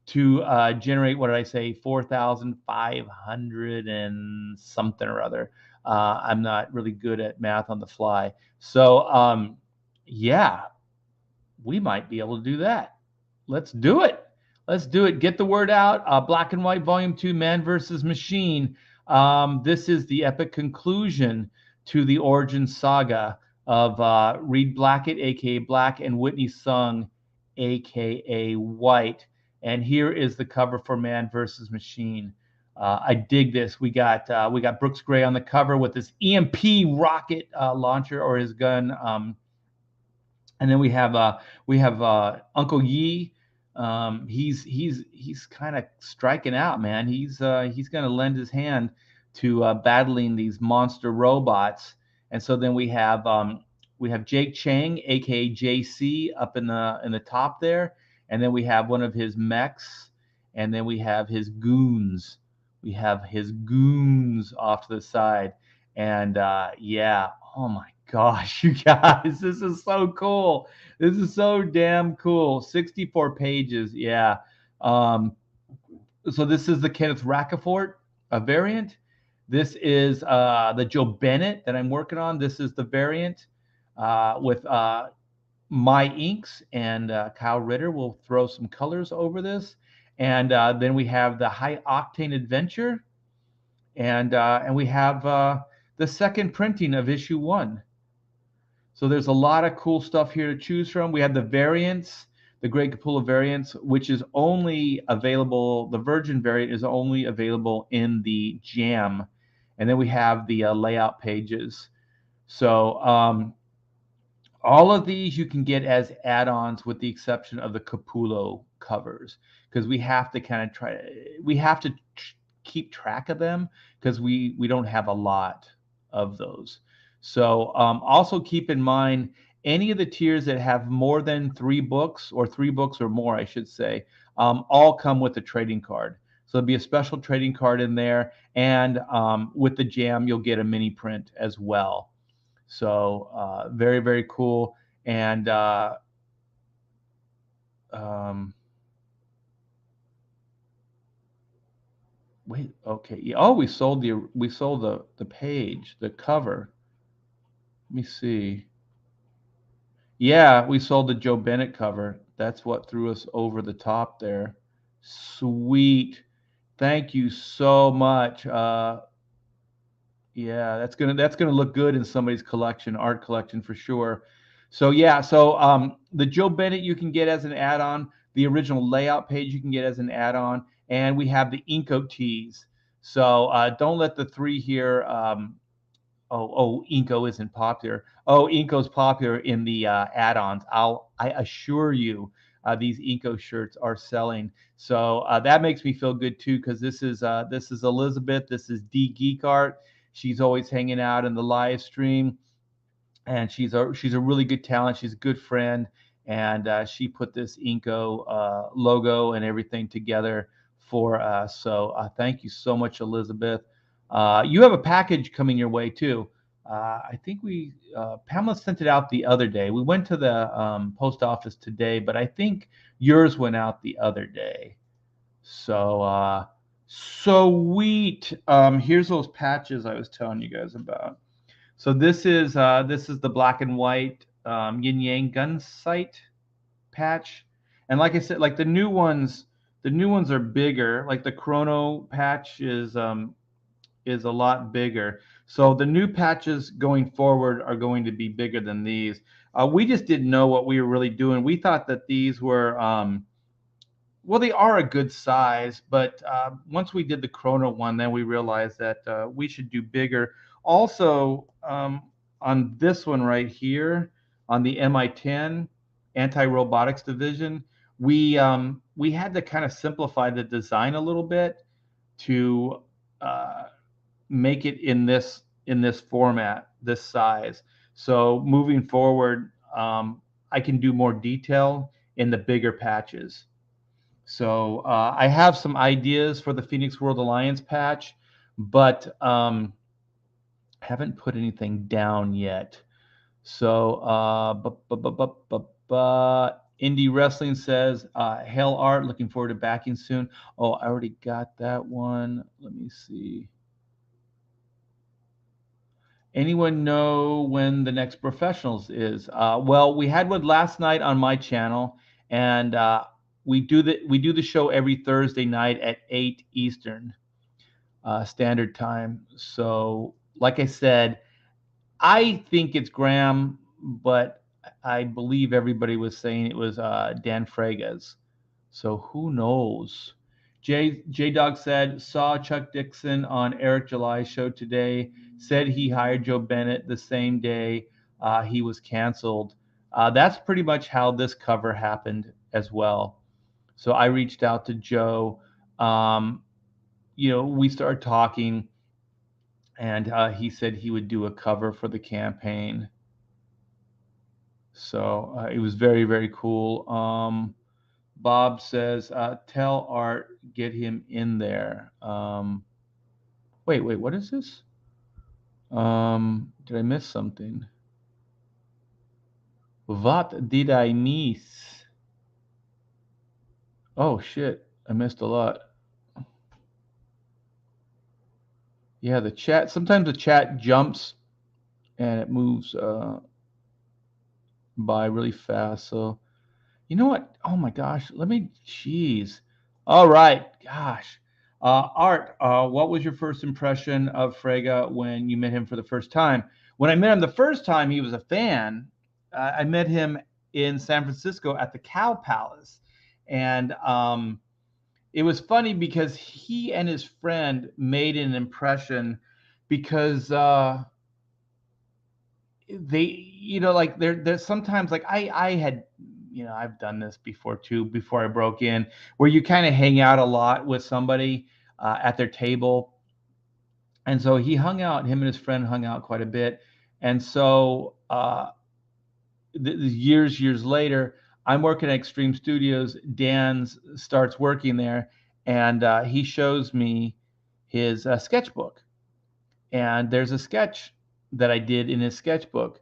to generate, what did I say, 4,500 and something or other. I'm not really good at math on the fly. So yeah, we might be able to do that. Let's do it. Let's do it. Get the word out. Black and White Volume 2, Man versus Machine. This is the epic conclusion to the origin saga of Reed Blackett, a.k.a. Black, and Whitney Sung, a.k.a. White. And here is the cover for Man versus Machine. I dig this. We got Brooks Gray on the cover with this EMP rocket launcher, or his gun. And then we have Uncle Yi. He's kind of striking out, man. He's going to lend his hand to battling these monster robots. And so then we have Jake Chang, aka JC, up in the top there, and then we have one of his mechs, and then we have his goons. We have his goons off to the side, and yeah, oh my gosh, you guys, this is so cool. This is so damn cool. 64 pages, yeah. So this is the Kenneth Rocafort variant. This is the Joe Bennett that I'm working on. This is the variant with my inks, and Kyle Ritter will throw some colors over this. And then we have the High Octane Adventure, and we have the second printing of issue 1. So there's a lot of cool stuff here to choose from. We have the variants, the Greg Capullo variants, which is only available, the Virgin variant is only available in the Jam. And then we have the layout pages. So all of these you can get as add-ons, with the exception of the Capullo covers, because we have to keep track of them, because we don't have a lot of those. So also keep in mind, any of the tiers that have more than 3 books, or 3 books or more, I should say, all come with a trading card. So there'll be a special trading card in there, and with the Jam, you'll get a mini print as well. So very, very cool. And wait, okay. Oh, we sold the page, the cover. Let me see. Yeah, we sold the Joe Bennett cover. That's what threw us over the top there. Sweet. Thank you so much. Yeah, that's gonna look good in somebody's collection, art collection for sure. So yeah, so the Joe Bennett you can get as an add-on. The original layout page you can get as an add-on, and we have the Inko tees. So don't let the 3 here Oh, Inco isn't popular. Oh, Inco's popular in the add-ons. I assure you, these Inco shirts are selling. So that makes me feel good too, because this is Elizabeth. This is D Geek Art. She's always hanging out in the live stream, and she's a really good talent. She's a good friend, and she put this Inco logo and everything together for us. So thank you so much, Elizabeth. You have a package coming your way too. I think Pamela sent it out the other day. We went to the post office today, but I think yours went out the other day. So sweet. Here's those patches I was telling you guys about. So this is the black and white yin yang gun sight patch, and like I said, like the new ones are bigger. Like the Chrono patch is a lot bigger. So the new patches going forward are going to be bigger than these. We just didn't know what we were really doing. We thought that these were well, they are a good size, but once we did the Chrono one, then we realized that we should do bigger. Also, on this one right here, on the MI10 Anti-Robotics Division, we had to kind of simplify the design a little bit to make it in this format, this size. So moving forward, I can do more detail in the bigger patches. So I have some ideas for the Phoenix World Alliance patch, but haven't put anything down yet. So Indie Wrestling says, Hell Art, looking forward to backing soon. Oh, I already got that one. Let me see. Anyone know when the next professionals is? Well, we had one last night on my channel, and we do the show every Thursday night at 8 Eastern Standard Time. So, like I said, I think it's Graham, but I believe everybody was saying it was Dan Fregas. So who knows? J Dog said, saw Chuck Dixon on Eric July's show today. Said he hired Joe Bennett the same day he was canceled. That's pretty much how this cover happened as well. So I reached out to Joe. Um, we started talking, and he said he would do a cover for the campaign. So it was very, very cool. Bob says, tell Art, get him in there. Wait, what is this? Did I miss something? What did I miss? Oh, shit. I missed a lot. Yeah, the chat. Sometimes the chat jumps and it moves by really fast. So, you know what? Oh my gosh. Jeez. All right. Gosh. Art, what was your first impression of Frege when you met him for the first time? When I met him the first time, he was a fan. I met him in San Francisco at the Cow Palace. And it was funny because he and his friend made an impression because like there's sometimes like I had, I've done this before too, before I broke in, where you kind of hang out a lot with somebody at their table. And so him and his friend hung out quite a bit. And so years later, I'm working at Extreme Studios. Dan starts working there, and he shows me his sketchbook. And there's a sketch that I did in his sketchbook.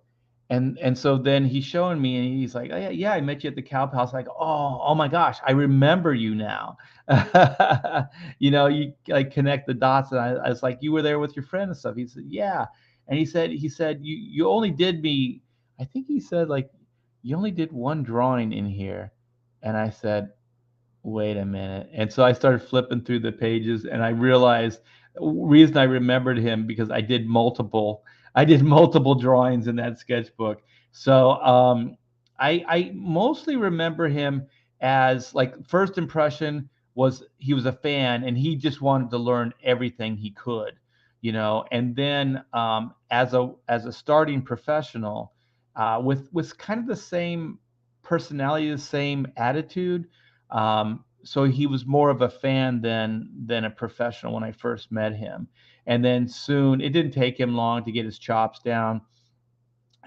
And so then he's showing me, and he's like, oh, yeah, I met you at the Cow Palace. Like, oh my gosh, I remember you now. You like connect the dots. And I was like, you were there with your friend and stuff. He said, yeah. And he said, you only did me, I think he said, like, you only did one drawing in here. And I said, wait a minute. And so I started flipping through the pages, and I realized the reason I remembered him because I did multiple drawings in that sketchbook. So I mostly remember him as, like, first impression was he was a fan and he just wanted to learn everything he could. And then as a starting professional, with kind of the same personality, the same attitude. So he was more of a fan than a professional when I first met him. And then soon, it didn't take him long to get his chops down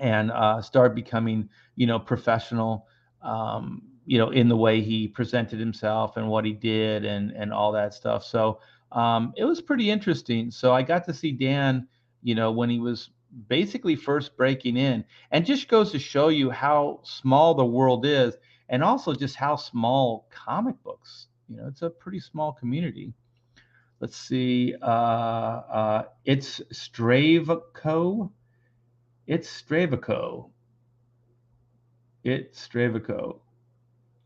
and start becoming, professional, in the way he presented himself and what he did and all that stuff. So it was pretty interesting. So I got to see Dan, when he was basically first breaking in, and just goes to show you how small the world is, and also just how small comic books. It's a pretty small community. Let's see. It's Stravico. It's Stravico. It's Stravico.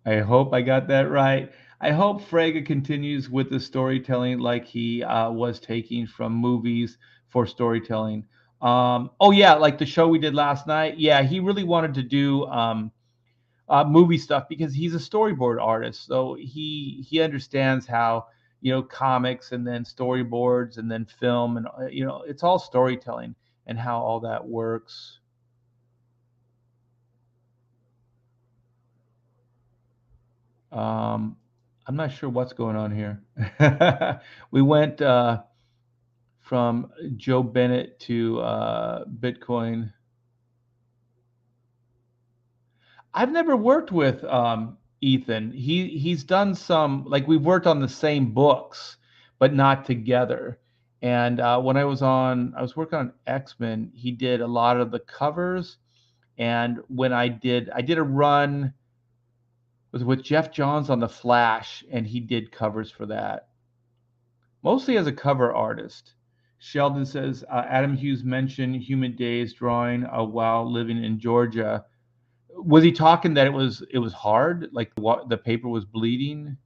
I hope I got that right. I hope Frege continues with the storytelling like he was taking from movies for storytelling. Oh yeah, like the show we did last night. Yeah, he really wanted to do movie stuff because he's a storyboard artist. So he understands how comics and then storyboards and then film and it's all storytelling and how all that works. Um, I'm not sure what's going on here. We went from Joe Bennett to Bitcoin. I've never worked with Ethan. He's done some, like, we've worked on the same books, but not together. And when I was working on X-Men. He did a lot of the covers. And when I did a run was with Jeff Johns on the Flash, and he did covers for that, mostly as a cover artist. Sheldon says Adam Hughes mentioned Human Days drawing while living in Georgia. Was he talking that it was hard, like the paper was bleeding?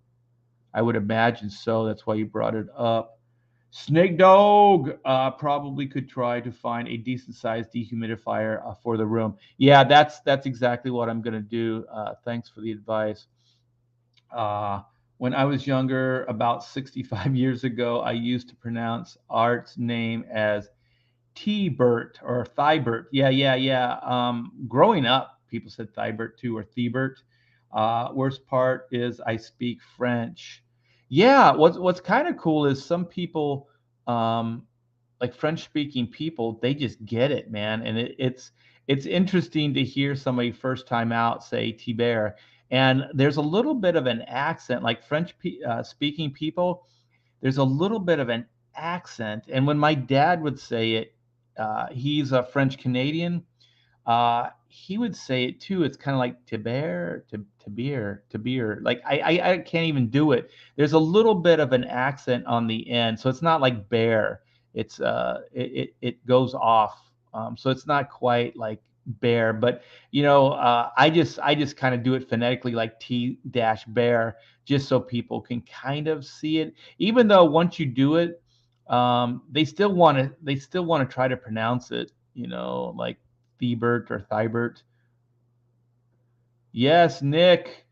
I would imagine so. That's why you brought it up. Snake Dog probably could try to find a decent sized dehumidifier for the room. Yeah, that's exactly what I'm gonna do. Thanks for the advice. Uh, when I was younger, about 65 years ago, I used to pronounce Art's name as T-Bert or Thibert. Yeah, yeah, yeah. Growing up, people said Thibert too, or Thibert. Worst part is I speak French. Yeah, what's kind of cool is some people, um, like French speaking people, they just get it, man. And it's interesting to hear somebody first time out say Tibert, and there's a little bit of an accent, like French speaking people. There's a little bit of an accent, and when my dad would say it, he's a French Canadian. He would say it too. It's kind of like Tibert, to beer, to beer. Like I can't even do it. There's a little bit of an accent on the end, so it's not like bear. It goes off. So it's not quite like bear, but I just kind of do it phonetically, like T dash bear, just so people can kind of see it. Even though once you do it, they still want to try to pronounce it, like Thiebert or Thibert. Yes, Nick.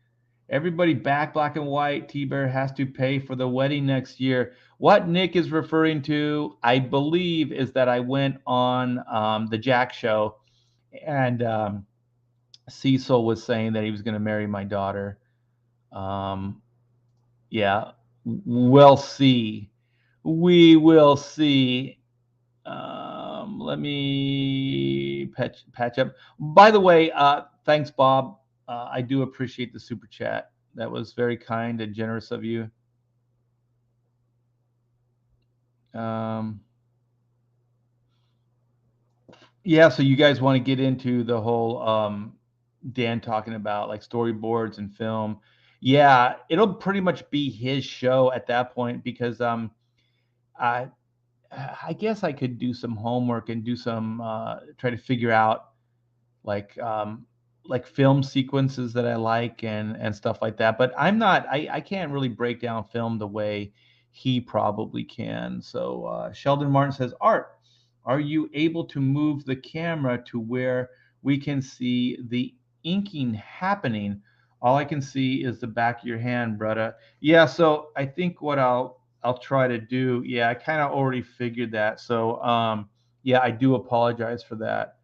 Everybody back black and white. T-Bear has to pay for the wedding next year. What Nick is referring to, I believe, is that I went on the Jack show, and Cecil was saying that he was going to marry my daughter. Um, yeah, we'll see. We will see. Let me patch up. By the way, thanks, Bob. I do appreciate the super chat. That was very kind and generous of you. Um, yeah, so you guys want to get into the whole Dan talking about like storyboards and film. Yeah, it'll pretty much be his show at that point because I I guess I could do some homework and do some try to figure out like like film sequences that I like and stuff like that. But I can't really break down film the way he probably can. So Sheldon Martin says, Art, are you able to move the camera to where we can see the inking happening? All I can see is the back of your hand, brother. Yeah, so I think what I'll I'll try to do. Yeah, I kind of already figured that. So yeah, I do apologize for that.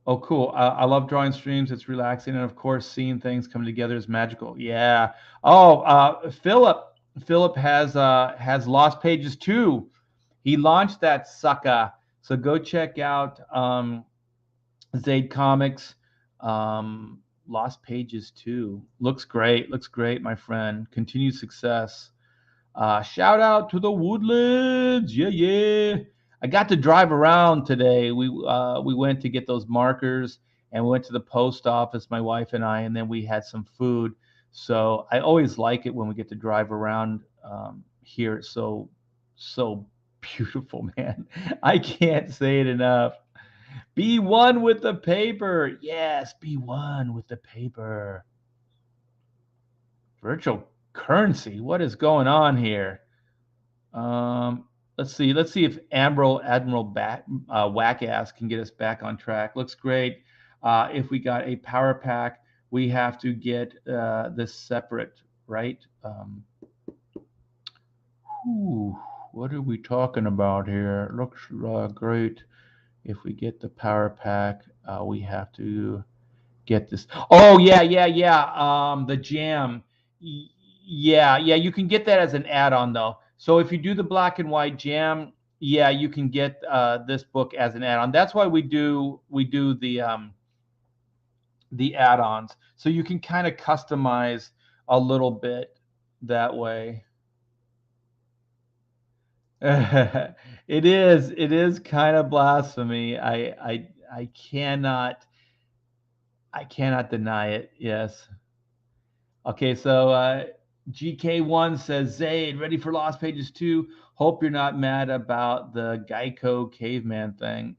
Oh, cool. I love drawing streams. It's relaxing, and of course, seeing things come together is magical. Yeah. Oh, Philip has Lost Pages 2. He launched that sucker. So go check out Zaid Comics. Lost Pages 2. Looks great. Looks great, my friend. Continued success. Shout out to the Woodlands. Yeah, yeah. I got to drive around today. We went to get those markers and we went to the post office, my wife and I, and then we had some food. So I always like it when we get to drive around here. It's so beautiful, man. I can't say it enough. Be one with the paper. Yes, be one with the paper. Virtual currency. What is going on here? Um, let's see. Let's see if Wackass can get us back on track. Looks great. If we got a power pack, we have to get this separate, right? What are we talking about here? Looks great. If we get the power pack, we have to get this. Oh yeah, yeah, yeah. The jam. Yeah, yeah. You can get that as an add-on though. So if you do the black and white jam, yeah, you can get this book as an add-on. That's why we do the add-ons. So you can kind of customize a little bit that way. It is kind of blasphemy. I cannot deny it. Yes. Okay, so GK1 says, Zaid, ready for Lost Pages 2? Hope you're not mad about the Geico caveman thing.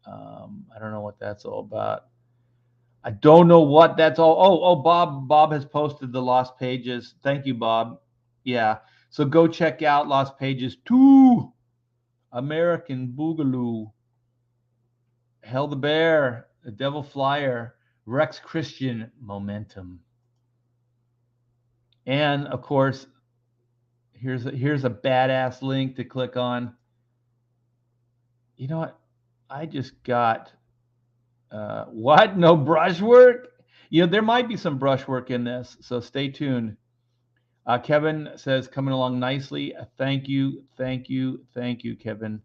I don't know what that's all about. I don't know what that's all. Oh, Bob has posted the Lost Pages. Thank you, Bob. Yeah. So go check out Lost Pages 2. American Boogaloo. Hell the Bear. The Devil Flyer. Rex Christian Momentum. And of course, here's a badass link to click on. You know what? I just got what? No brushwork? There might be some brushwork in this, so stay tuned. Kevin says coming along nicely. Thank you, thank you, thank you, Kevin.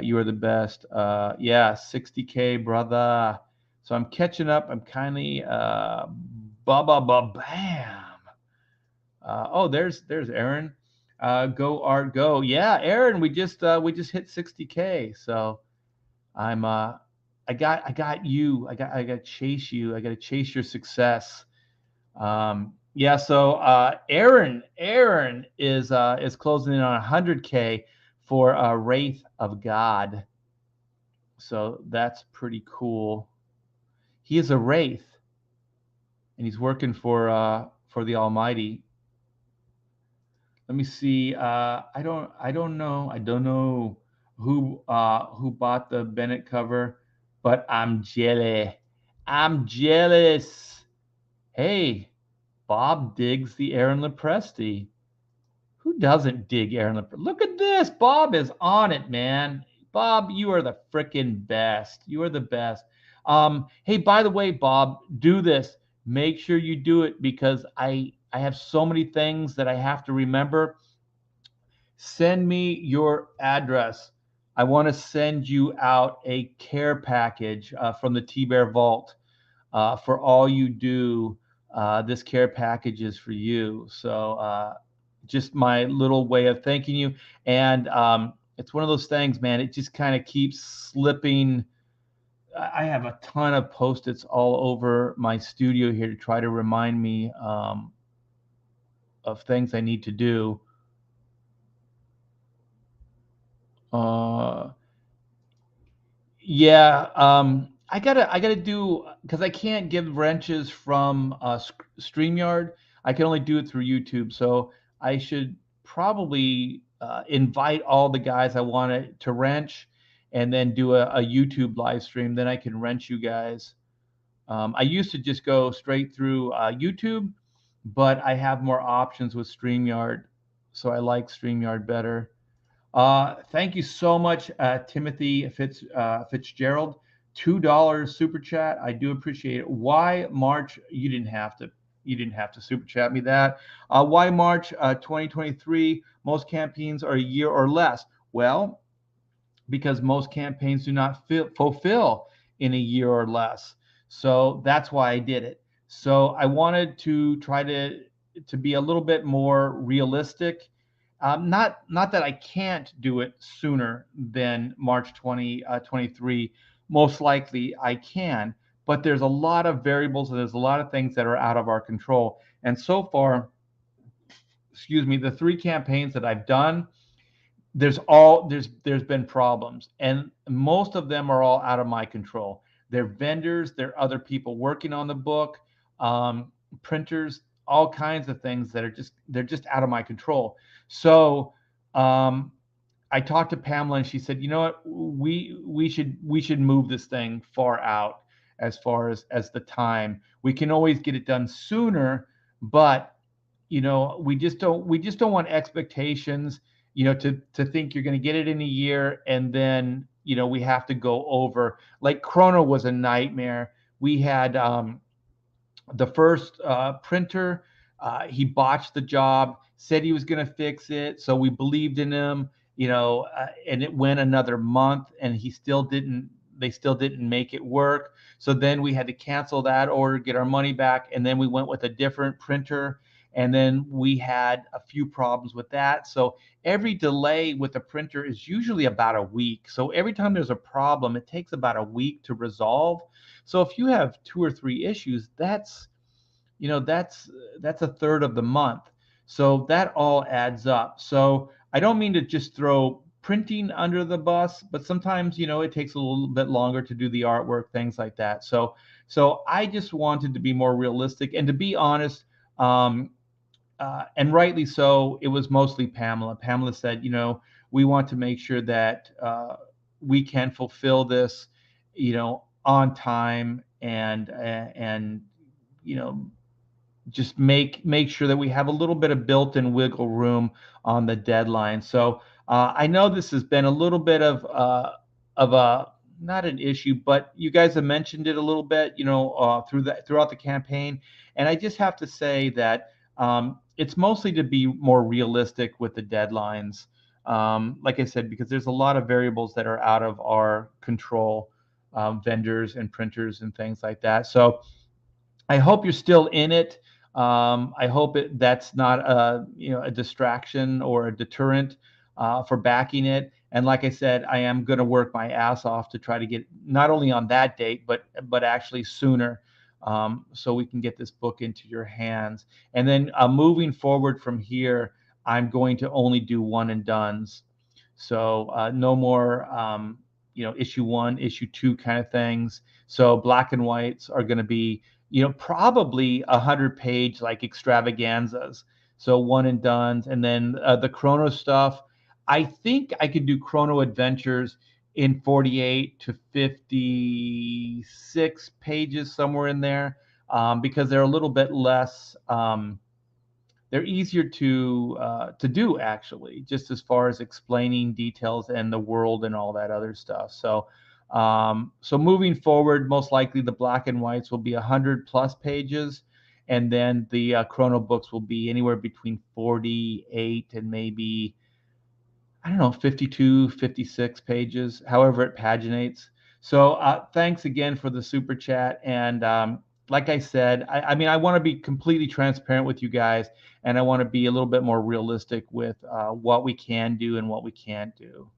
You are the best. Yeah, 60K, brother. So I'm catching up. I'm kindly bam. Oh, there's Aaron. Go Art Go. Yeah, Aaron, we just hit 60K. So I'm I got you. I got to chase you. I got to chase your success. Yeah. So Aaron is closing in on 100K for Wraith of God. So that's pretty cool. He is a wraith, and he's working for the Almighty. Let me see. I don't know. I don't know who bought the Bennett cover, but I'm jealous. I'm jealous. Hey, Bob digs the Aaron Lepresti. Who doesn't dig Aaron Lepresti? Look at this. Bob is on it, man. Bob, you are the freaking best. You are the best. Hey, by the way, Bob, do this. Make sure you do it because I have so many things that I have to remember. Send me your address. I want to send you out a care package from the T Bear Vault for all you do. This care package is for you. So just my little way of thanking you. And it's one of those things, man. It just kind of keeps slipping. I have a ton of Post-its all over my studio here to try to remind me of things I need to do. Uh, yeah, I gotta do because I can't give wrenches from StreamYard. I can only do it through YouTube. So I should probably invite all the guys I want to wrench, and then do a YouTube live stream. Then I can wrench you guys. I used to just go straight through YouTube, but I have more options with StreamYard, so I like StreamYard better. Thank you so much, Timothy Fitzgerald. $2 super chat. I do appreciate it. Why March? You didn't have to. You didn't have to super chat me that. Why March 2023? Most campaigns are a year or less. Well, because most campaigns do not fulfill in a year or less. So that's why I did it. So I wanted to try to be a little bit more realistic. Not that I can't do it sooner than March 2023. Most likely I can, but there's a lot of variables and there's a lot of things that are out of our control. And so far, excuse me, the three campaigns that I've done, there's been problems, and most of them are all out of my control. They're vendors, they're other people working on the book, um, printers, all kinds of things that are just out of my control. So um, I talked to Pamela, and she said, you know what, we should move this thing far out as far as the time. We can always get it done sooner, but we just don't want expectations, to think you're going to get it in a year and then we have to go over. Like Chrono was a nightmare. We had the first printer. He botched the job, said he was going to fix it, so we believed in him. And it went another month, and he still didn't. They still didn't make it work. So then we had to cancel that order, get our money back, and then we went with a different printer. And then we had a few problems with that. So every delay with the printer is usually about a week. So every time there's a problem, it takes about a week to resolve. So if you have two or three issues, that's a third of the month. So that all adds up. So I don't mean to just throw printing under the bus, but sometimes it takes a little bit longer to do the artwork, things like that. So I just wanted to be more realistic, and to be honest, um, and rightly so, it was mostly Pamela. Pamela said, we want to make sure that we can fulfill this, on time, and you know just make sure that we have a little bit of built-in wiggle room on the deadline. So I know this has been a little bit of a not an issue, but you guys have mentioned it a little bit, throughout the campaign, and I just have to say that it's mostly to be more realistic with the deadlines. Like I said, because there's a lot of variables that are out of our control, vendors and printers and things like that. So I hope you're still in it. I hope that's not a distraction or a deterrent for backing it. And like I said, I am going to work my ass off to try to get not only on that date, but actually sooner, so we can get this book into your hands. And then moving forward from here, I'm going to only do one and dones. So no more, issue one, issue two kind of things. So black and whites are going to be, probably 100-page like extravaganzas. So one and done's, and then the Chrono stuff. I think I could do Chrono Adventures in 48 to 56 pages, somewhere in there, because they're a little bit less. They're easier to do, actually, just as far as explaining details and the world and all that other stuff. So moving forward, most likely the black and whites will be 100+ pages, and then the Chrono books will be anywhere between 48 and maybe, I don't know, 52, 56 pages, however it paginates. So thanks again for the super chat. And like I said, I mean, I want to be completely transparent with you guys, and I want to be a little bit more realistic with what we can do and what we can't do.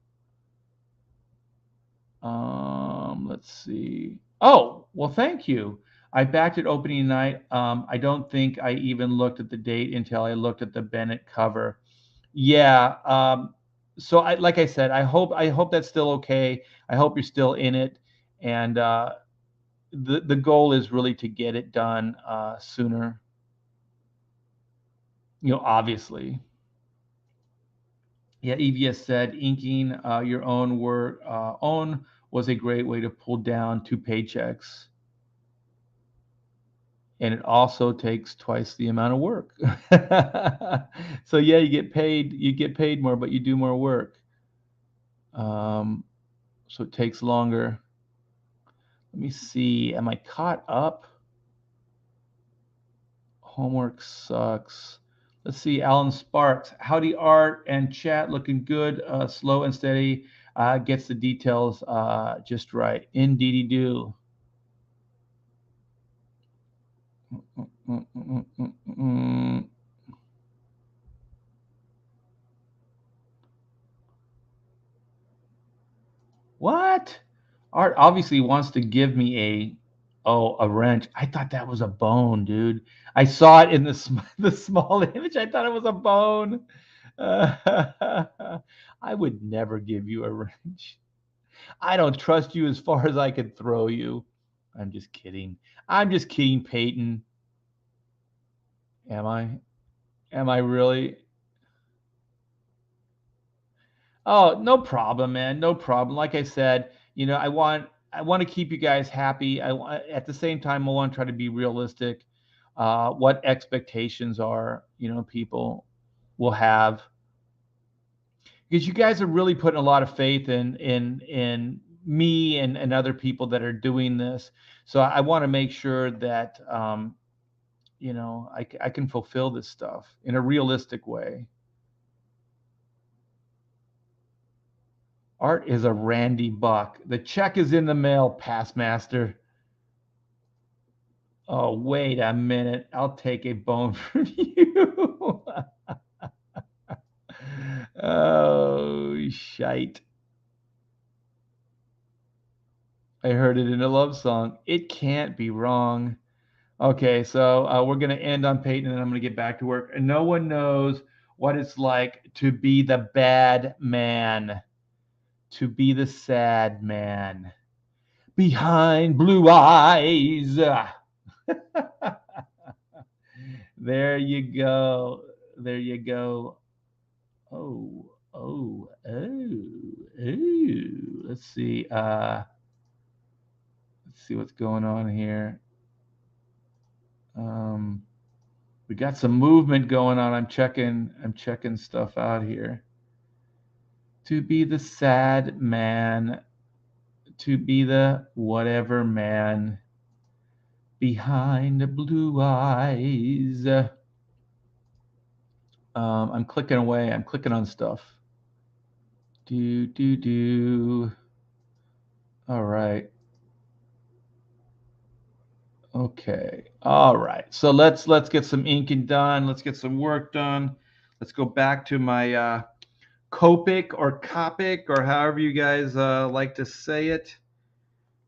Let's see. Oh, well, thank you. I backed it opening night. I don't think I even looked at the date until I looked at the Bennett cover. Yeah. So like I said, I hope that's still okay. I hope you're still in it, and the goal is really to get it done sooner. Obviously. Yeah, EVS said inking your own work was a great way to pull down two paychecks. and it also takes twice the amount of work. So yeah, you get paid more, but you do more work. Um, so it takes longer. Let me see. Am I caught up? Homework sucks. Let's see. Alan Sparks. Howdy, Art and chat. Looking good. Slow and steady. Gets the details just right. Indeedy do. What? Art obviously wants to give me a wrench. I thought that was a bone, dude. I saw it in the small image. I thought it was a bone. I would never give you a wrench. I don't trust you as far as I could throw you. I'm just kidding. I'm just kidding, Peyton. Am I? Am I really? Oh, no problem, man. No problem. Like I said, I want to keep you guys happy. At the same time I want to try to be realistic. What expectations are, people will have, because you guys are really putting a lot of faith in me and other people that are doing this. So I want to make sure that I can fulfill this stuff in a realistic way. Art is a Randy Buck. The check is in the mail, past master. Oh, wait a minute. I'll take a bone from you. Oh, shite. I heard it in a love song. It can't be wrong. Okay, so we're going to end on Peyton and I'm going to get back to work. And no one knows what it's like to be the bad man, to be the sad man behind blue eyes. There you go. There you go. Oh, oh, oh, oh. Let's see what's going on here. Um, we got some movement going on. I'm checking stuff out here. To be the sad man, to be the whatever man behind the blue eyes. I'm clicking away. I'm clicking on stuff. Do do do. All right. Okay. All right. So let's get some inking done. Let's get some work done. Let's go back to my Copic or Copic or however you guys like to say it.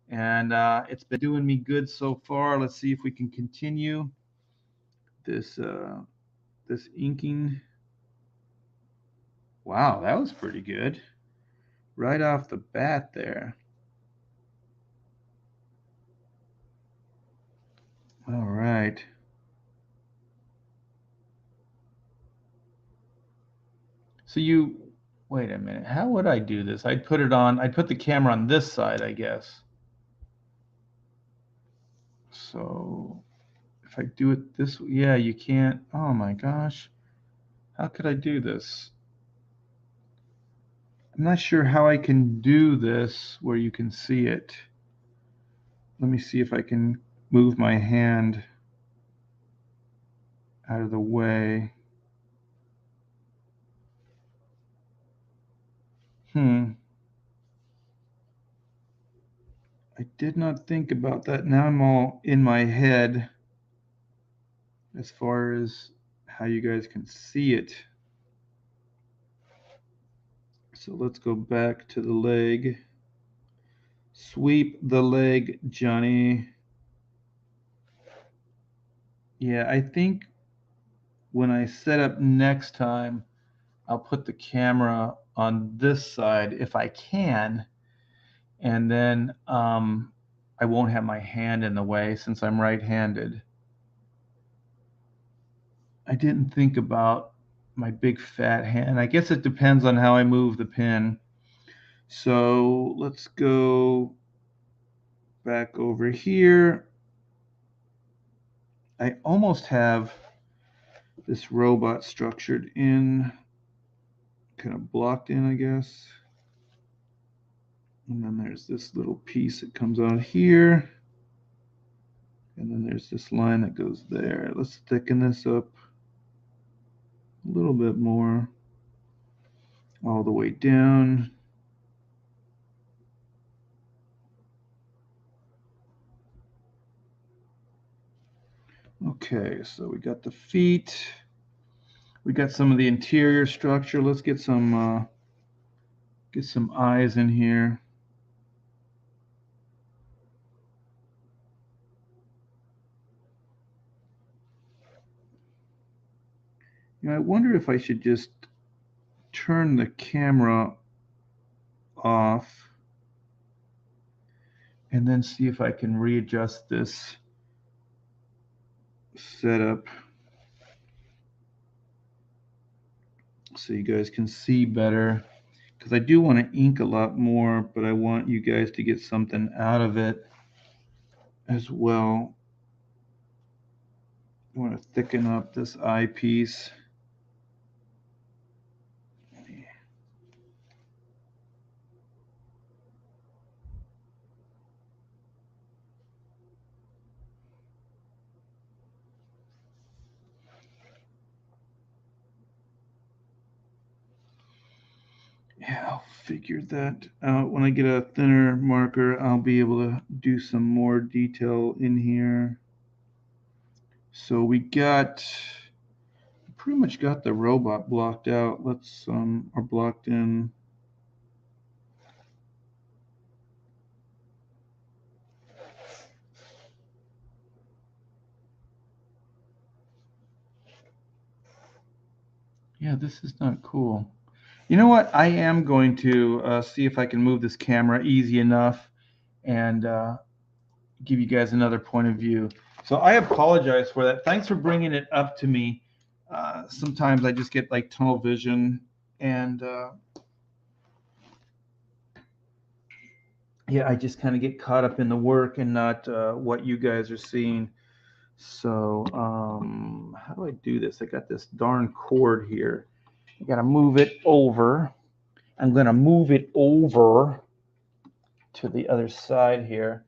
And it's been doing me good so far. Let's see if we can continue this inking. Wow, that was pretty good. Right off the bat there. All right. So wait a minute. How would I do this? I'd put the camera on this side, I guess. So if I do it this way, yeah, you can't. Oh my gosh. How could I do this? I'm not sure how I can do this where you can see it. Let me see if I can move my hand out of the way. I did not think about that. Now I'm all in my head as far as how you guys can see it. So let's go back to the leg. Sweep the leg, Johnny. Yeah, I think when I set up next time, I'll put the camera on this side if I can, and then I won't have my hand in the way since I'm right-handed. I didn't think about my big fat hand. I guess it depends on how I move the pen. So let's go back over here. I almost have this robot structured in, kind of blocked in, I guess. And then there's this little piece that comes out here. And then there's this line that goes there. Let's thicken this up a little bit more, all the way down. Okay, so we got the feet. We got some of the interior structure. Let's get some eyes in here. You know, I wonder if I should just turn the camera off and then see if I can readjust this setup so you guys can see better, because I do want to ink a lot more, but I want you guys to get something out of it as well. I want to thicken up this eyepiece. Yeah, I'll figure that out. When I get a thinner marker, I'll be able to do some more detail in here. So we pretty much got the robot blocked out. Let's or blocked in. Yeah, this is not cool. You know what? I am going to see if I can move this camera easy enough and give you guys another point of view. So I apologize for that. Thanks for bringing it up to me. Sometimes I just get like tunnel vision, and yeah, I just kind of get caught up in the work and not what you guys are seeing. So how do I do this? I got this darn cord here. I got to move it over. I'm going to move it over to the other side here.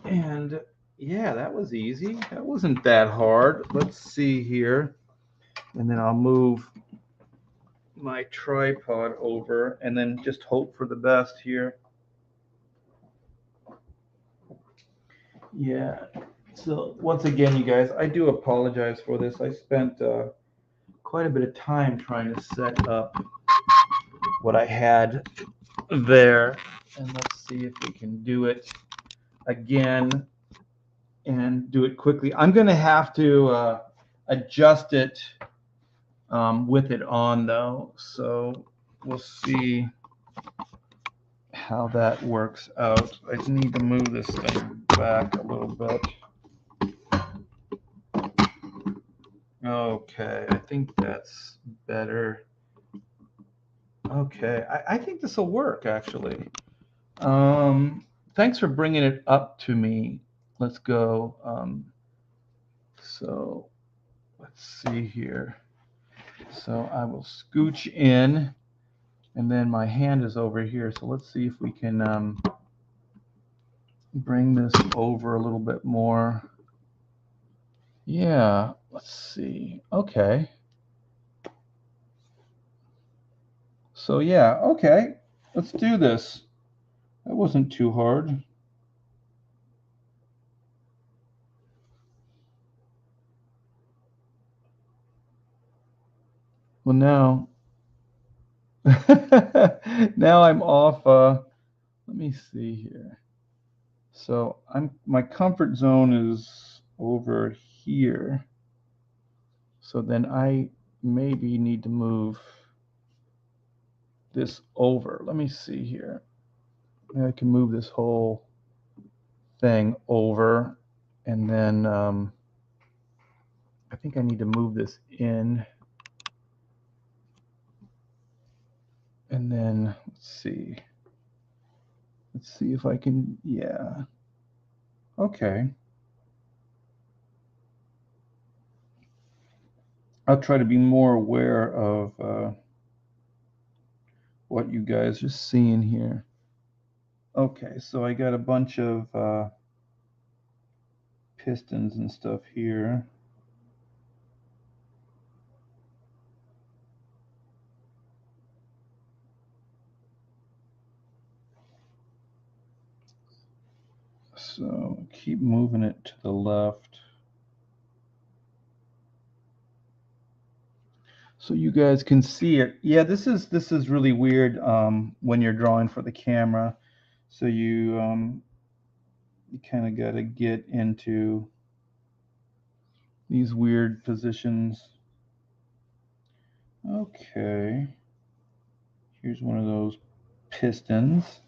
And yeah, that was easy. That wasn't that hard. Let's see here. And then I'll move my tripod over and then just hope for the best here. Yeah. So once again, you guys, I do apologize for this. I spent quite a bit of time trying to set up what I had there. And let's see if we can do it again and do it quickly. I'm going to have to adjust it with it on, though. So we'll see how that works out. I need to move this thing back a little bit. Okay, I think that's better. Okay, I think this will work, actually. Thanks for bringing it up to me. Let's go. So let's see here. So I will scooch in, and then my hand is over here. So let's see if we can bring this over a little bit more. Yeah, let's see. Okay. So yeah, okay. Let's do this. That wasn't too hard. Well, now, now I'm off. Let me see here. So my comfort zone is over here. So then I maybe need to move this over. Let me see here. Maybe I can move this whole thing over, and then I think I need to move this in, and then let's see if I can. Yeah. Okay. I'll try to be more aware of what you guys are seeing here. Okay, so I got a bunch of pistons and stuff here. So keep moving it to the left. So you guys can see it. Yeah, this is really weird when you're drawing for the camera. So you kind of got to get into these weird positions. Okay. Here's one of those pistons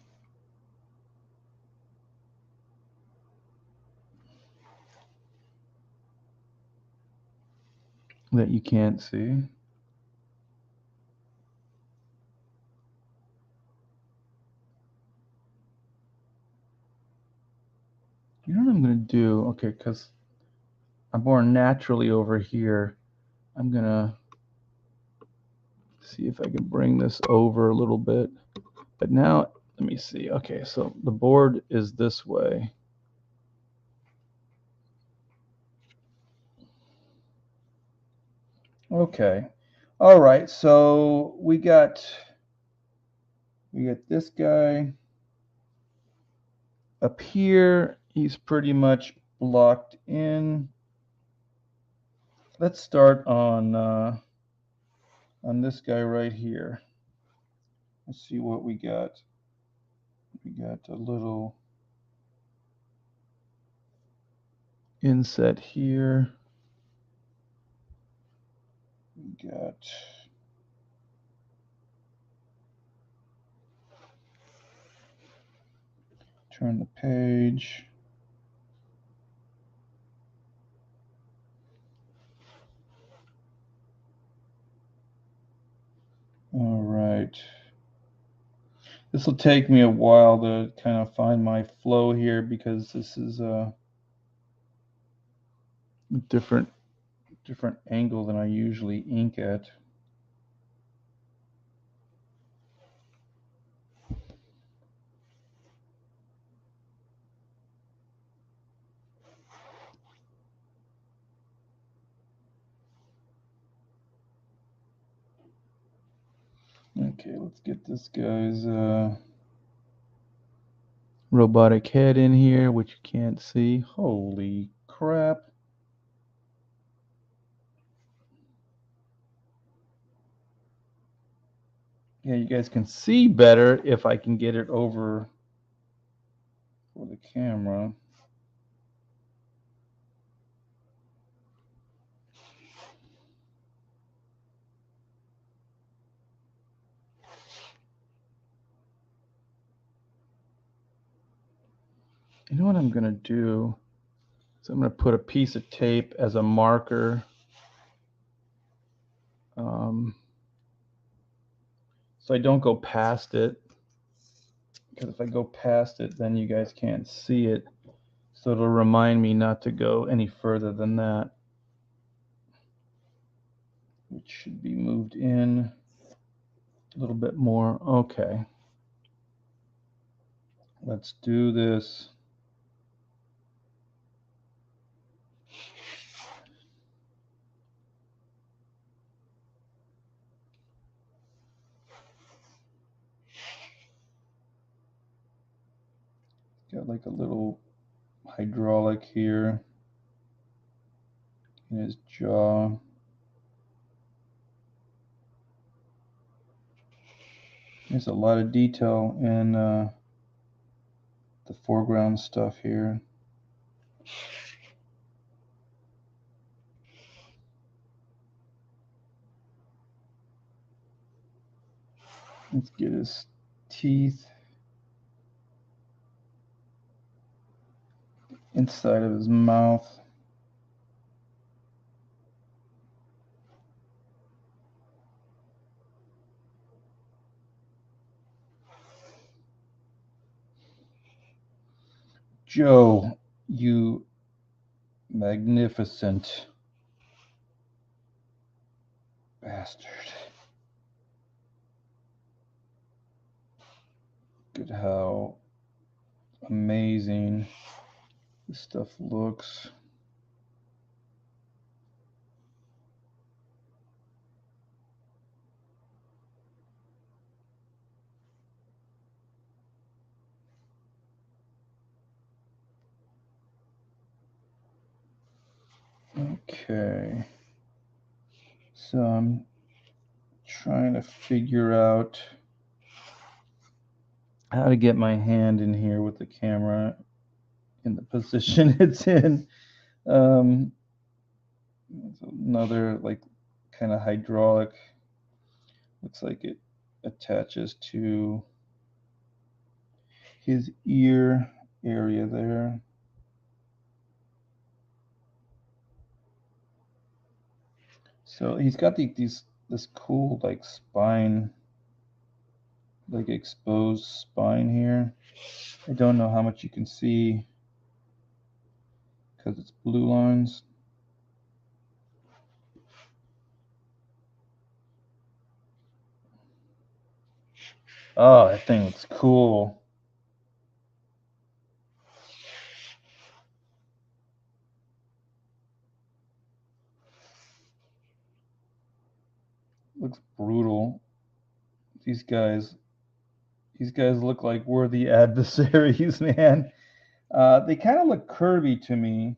that you can't see. You know what I'm going to do? Okay, because I'm more naturally over here. I'm going to see if I can bring this over a little bit. But now, let me see. Okay, so the board is this way. Okay. All right, so we got this guy up here. He's pretty much blocked in. Let's start on this guy right here. Let's see what we got. We got a little inset here. We got turn the page. All right. This will take me a while to kind of find my flow here because this is a different angle than I usually ink at. Okay, let's get this guy's robotic head in here, which you can't see. Holy crap. Yeah, you guys can see better if I can get it over for the camera. You know what I'm going to do? So I'm going to put a piece of tape as a marker. So I don't go past it. Because if I go past it, then you guys can't see it. So it'll remind me not to go any further than that. Which should be moved in a little bit more. Okay. Let's do this. Got like a little hydraulic here in his jaw. There's a lot of detail in the foreground stuff here. Let's get his teeth inside of his mouth. Joe, you magnificent. Bastard. Look at how amazing this stuff looks. Okay. So I'm trying to figure out how to get my hand in here with the camera in the position it's in. Another like kind of hydraulic. Looks like it attaches to his ear area there. So he's got this cool like spine, like exposed spine here. I don't know how much you can see because it's blue lines. Oh, that thing looks cool. Looks brutal. These guys look like worthy adversaries, man. They kind of look curvy to me.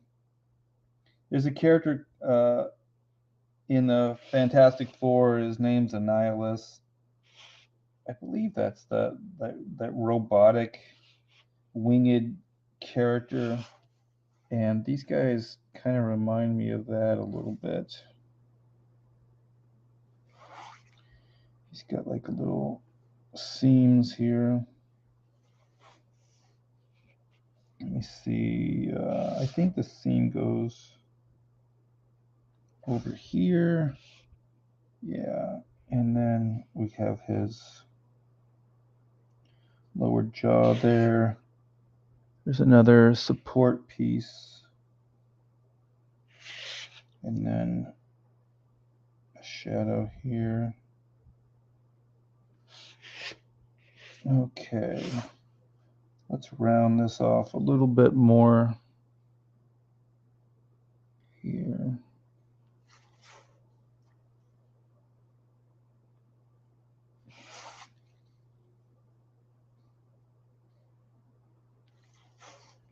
There's a character in the Fantastic Four. His name's Annihilus. I believe that's that robotic winged character, and these guys kind of remind me of that a little bit. He's got like a little seams here. Let me see. I think the seam goes over here. Yeah, and then we have his lower jaw there. There's another support piece. And then a shadow here. Okay. Let's round this off a little bit more here.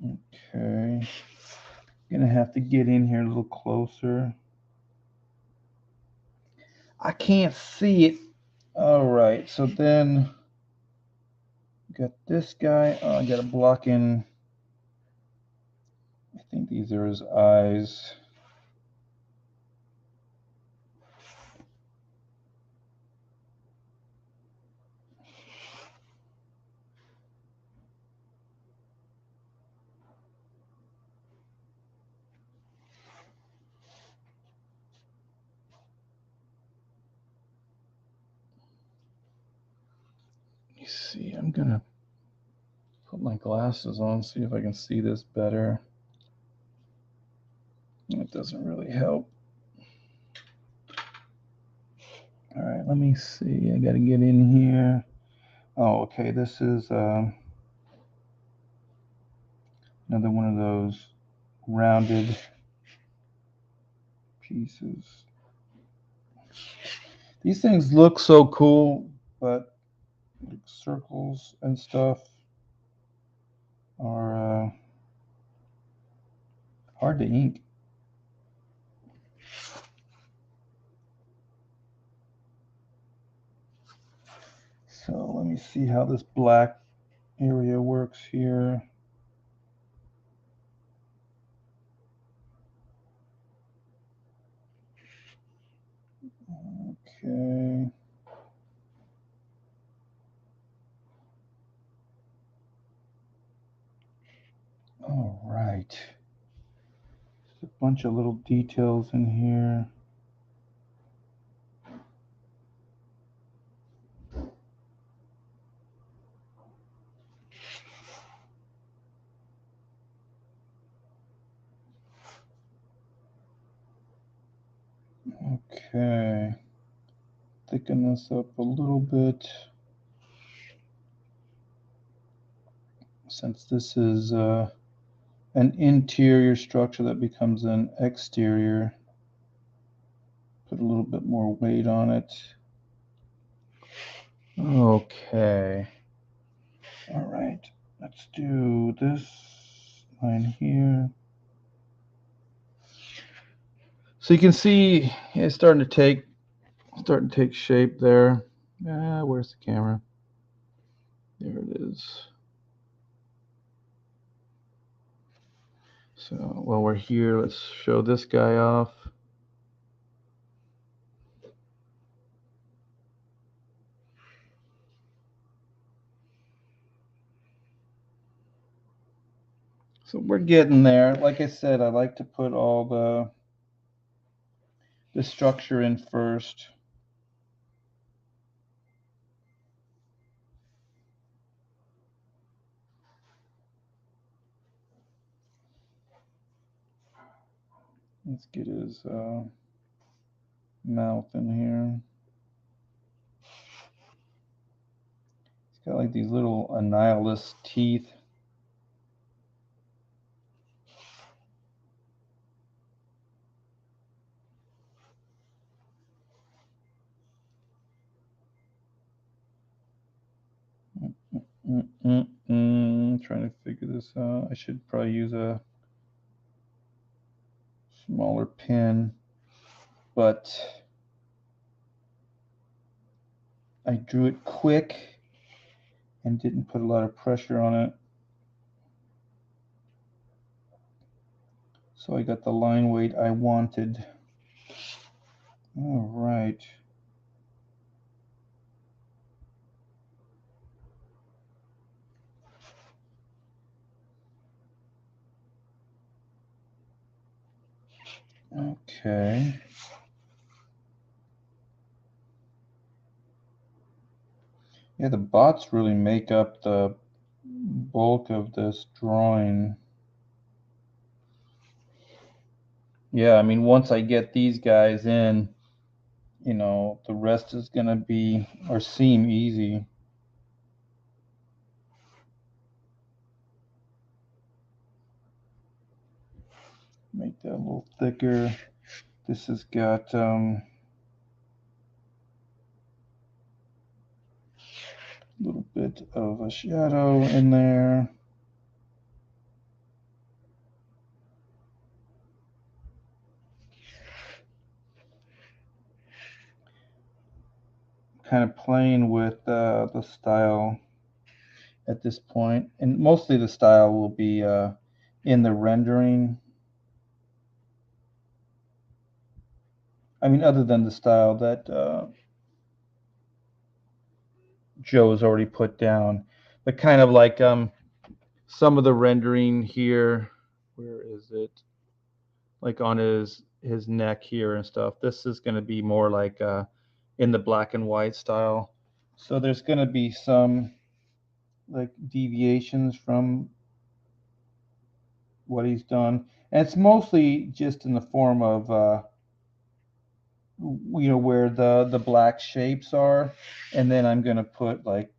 Okay. Gonna have to get in here a little closer. I can't see it. All right, so then got this guy. Oh, I gotta block in. I think these are his eyes. Let me see. I'm gonna put my glasses on, see if I can see this better. It doesn't really help. All right, let me see. I gotta get in here. Oh, okay. This is another one of those rounded pieces. These things look so cool, but like circles and stuff are hard to ink. So let me see how this black area works here. Okay. All right. Just a bunch of little details in here. Okay. thicken this up a little bit. Since this is an interior structure that becomes an exterior, put a little bit more weight on it. Okay. All right. Let's do this line here. So you can see it's starting to take shape there. Where's the camera? There it is. So while we're here, let's show this guy off. So we're getting there. Like I said, I like to put all the structure in first. Let's get his mouth in here. He's got like these little annihilus teeth. Trying to figure this out. I should probably use a smaller pin, but I drew it quick and didn't put a lot of pressure on it. So I got the line weight I wanted. All right. Okay. Yeah, the bots really make up the bulk of this drawing. Yeah, I mean, once I get these guys in, you know, the rest is going to be or seem easy. Make that a little thicker. This has got a little bit of a shadow in there. Kind of playing with the style at this point, and mostly the style will be in the rendering. I mean, other than the style that Joe has already put down, but kind of like some of the rendering here. Where is it? Like on his neck here and stuff. This is going to be more like in the black and white style. So there's going to be some like deviations from what he's done, and it's mostly just in the form of you know, where the black shapes are, and then I'm going to put like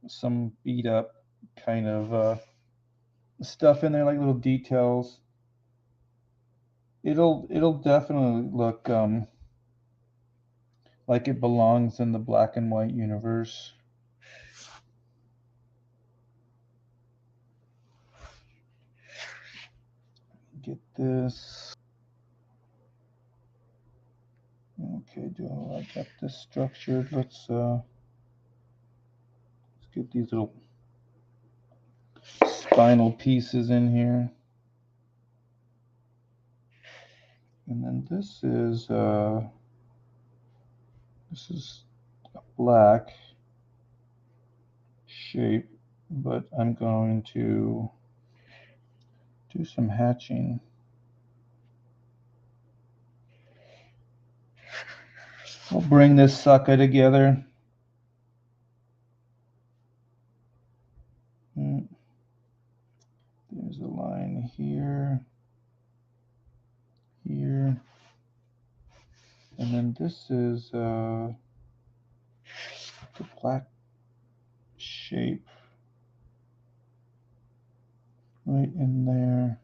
some beat up kind of stuff in there, like little details. It'll definitely look like it belongs in the black and white universe. Get this. Okay, I got this structured. Let's get these little spinal pieces in here. And then this is a black shape, but I'm going to do some hatching. We'll bring this sucker together. There's a line here, here, and then this is the black shape right in there.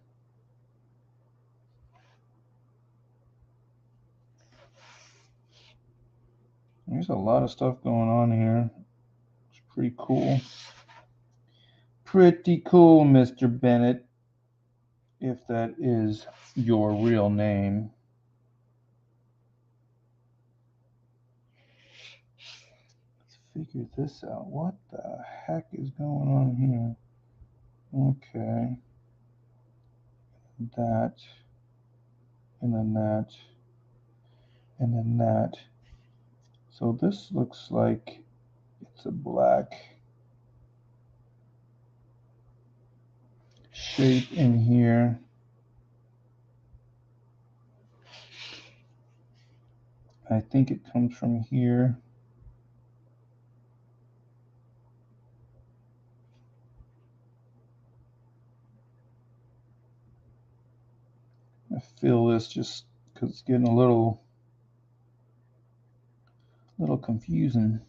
There's a lot of stuff going on here. It's pretty cool. Pretty cool, Mr. Bennett, if that is your real name. Let's figure this out. What the heck is going on here? Okay. That, and then that, and then that. So this looks like it's a black shape in here. I think it comes from here. I feel this just because it's getting a little confusing.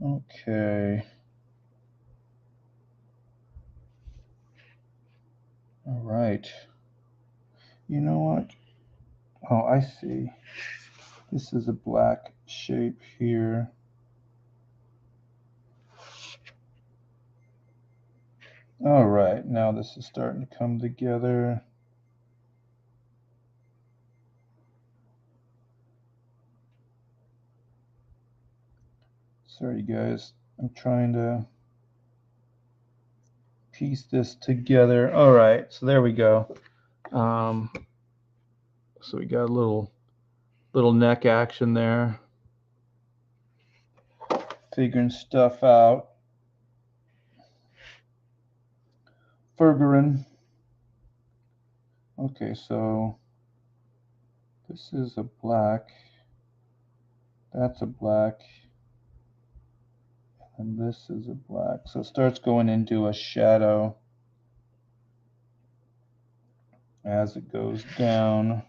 Okay. All right. You know what? Oh, I see. This is a black shape here. All right. Now this is starting to come together. Sorry, guys. I'm trying to piece this together. All right. So there we go. So we got a little neck action there. Figuring stuff out. Figuring. Okay, so this is a black. That's a black. And this is a black. So it starts going into a shadow as it goes down.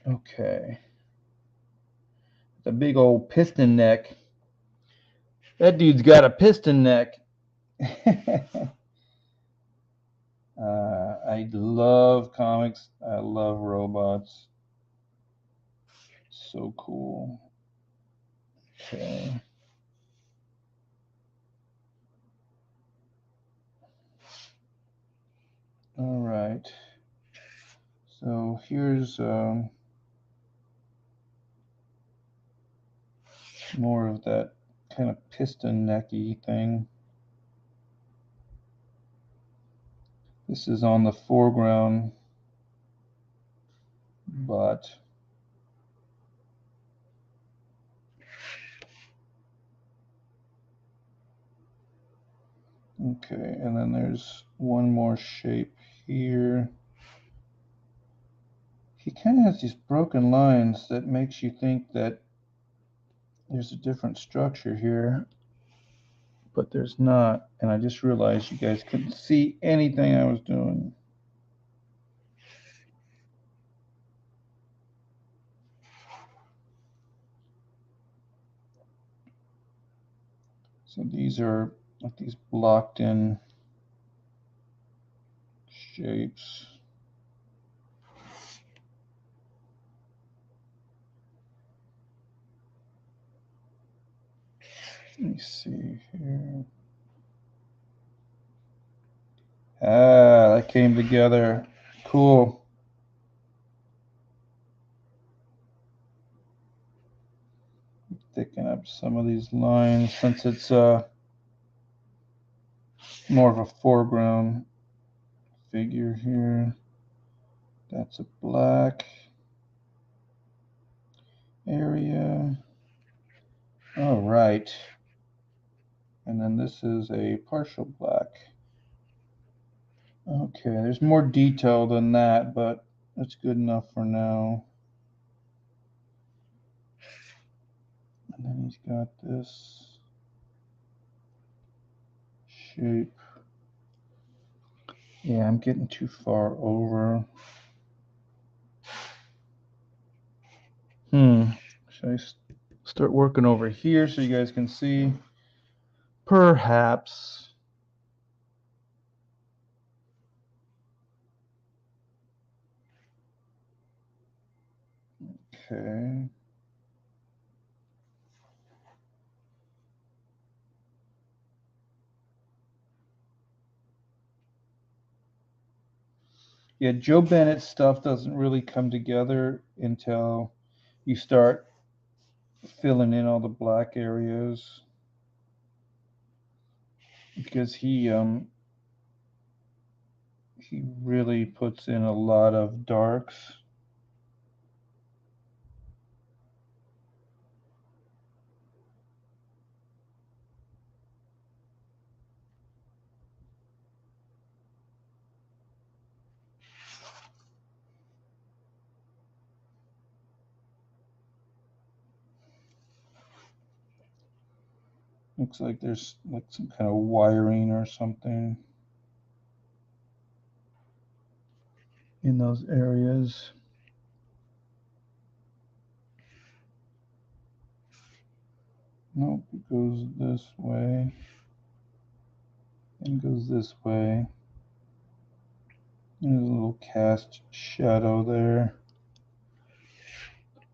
Okay. The big old piston neck. That dude's got a piston neck. I love comics. I love robots. So cool. Okay. All right. So here's more of that kind of piston necky thing. This is on the foreground, but okay, and then there's one more shape here. He kind of has these broken lines that makes you think that there's a different structure here, but there's not. And I just realized you guys couldn't see anything I was doing. So these are like these blocked in shapes. Let me see here. Ah, that came together. Cool. Thicken up some of these lines since it's more of a foreground figure here. That's a black area. All right. And then this is a partial black. Okay, there's more detail than that, but that's good enough for now. And then he's got this shape. Yeah, I'm getting too far over. Should I start working over here so you guys can see? Perhaps. Okay. Yeah, Joe Bennett stuff doesn't really come together until you start filling in all the black areas, because he really puts in a lot of darks. Looks like there's like some kind of wiring or something in those areas. Nope, it goes this way and goes this way. There's a little cast shadow there.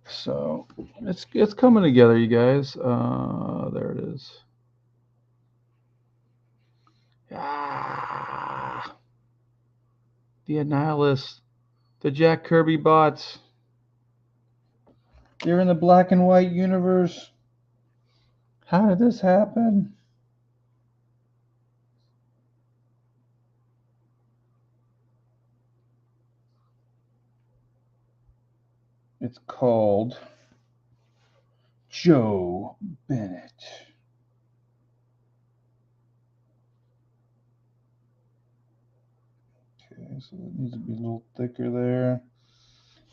So it's coming together, you guys. There it is. Ah, the Annihilus, the Jack Kirby bots. They're in the black and white universe. How did this happen? It's called Joe Bennett. Okay, so it needs to be a little thicker there.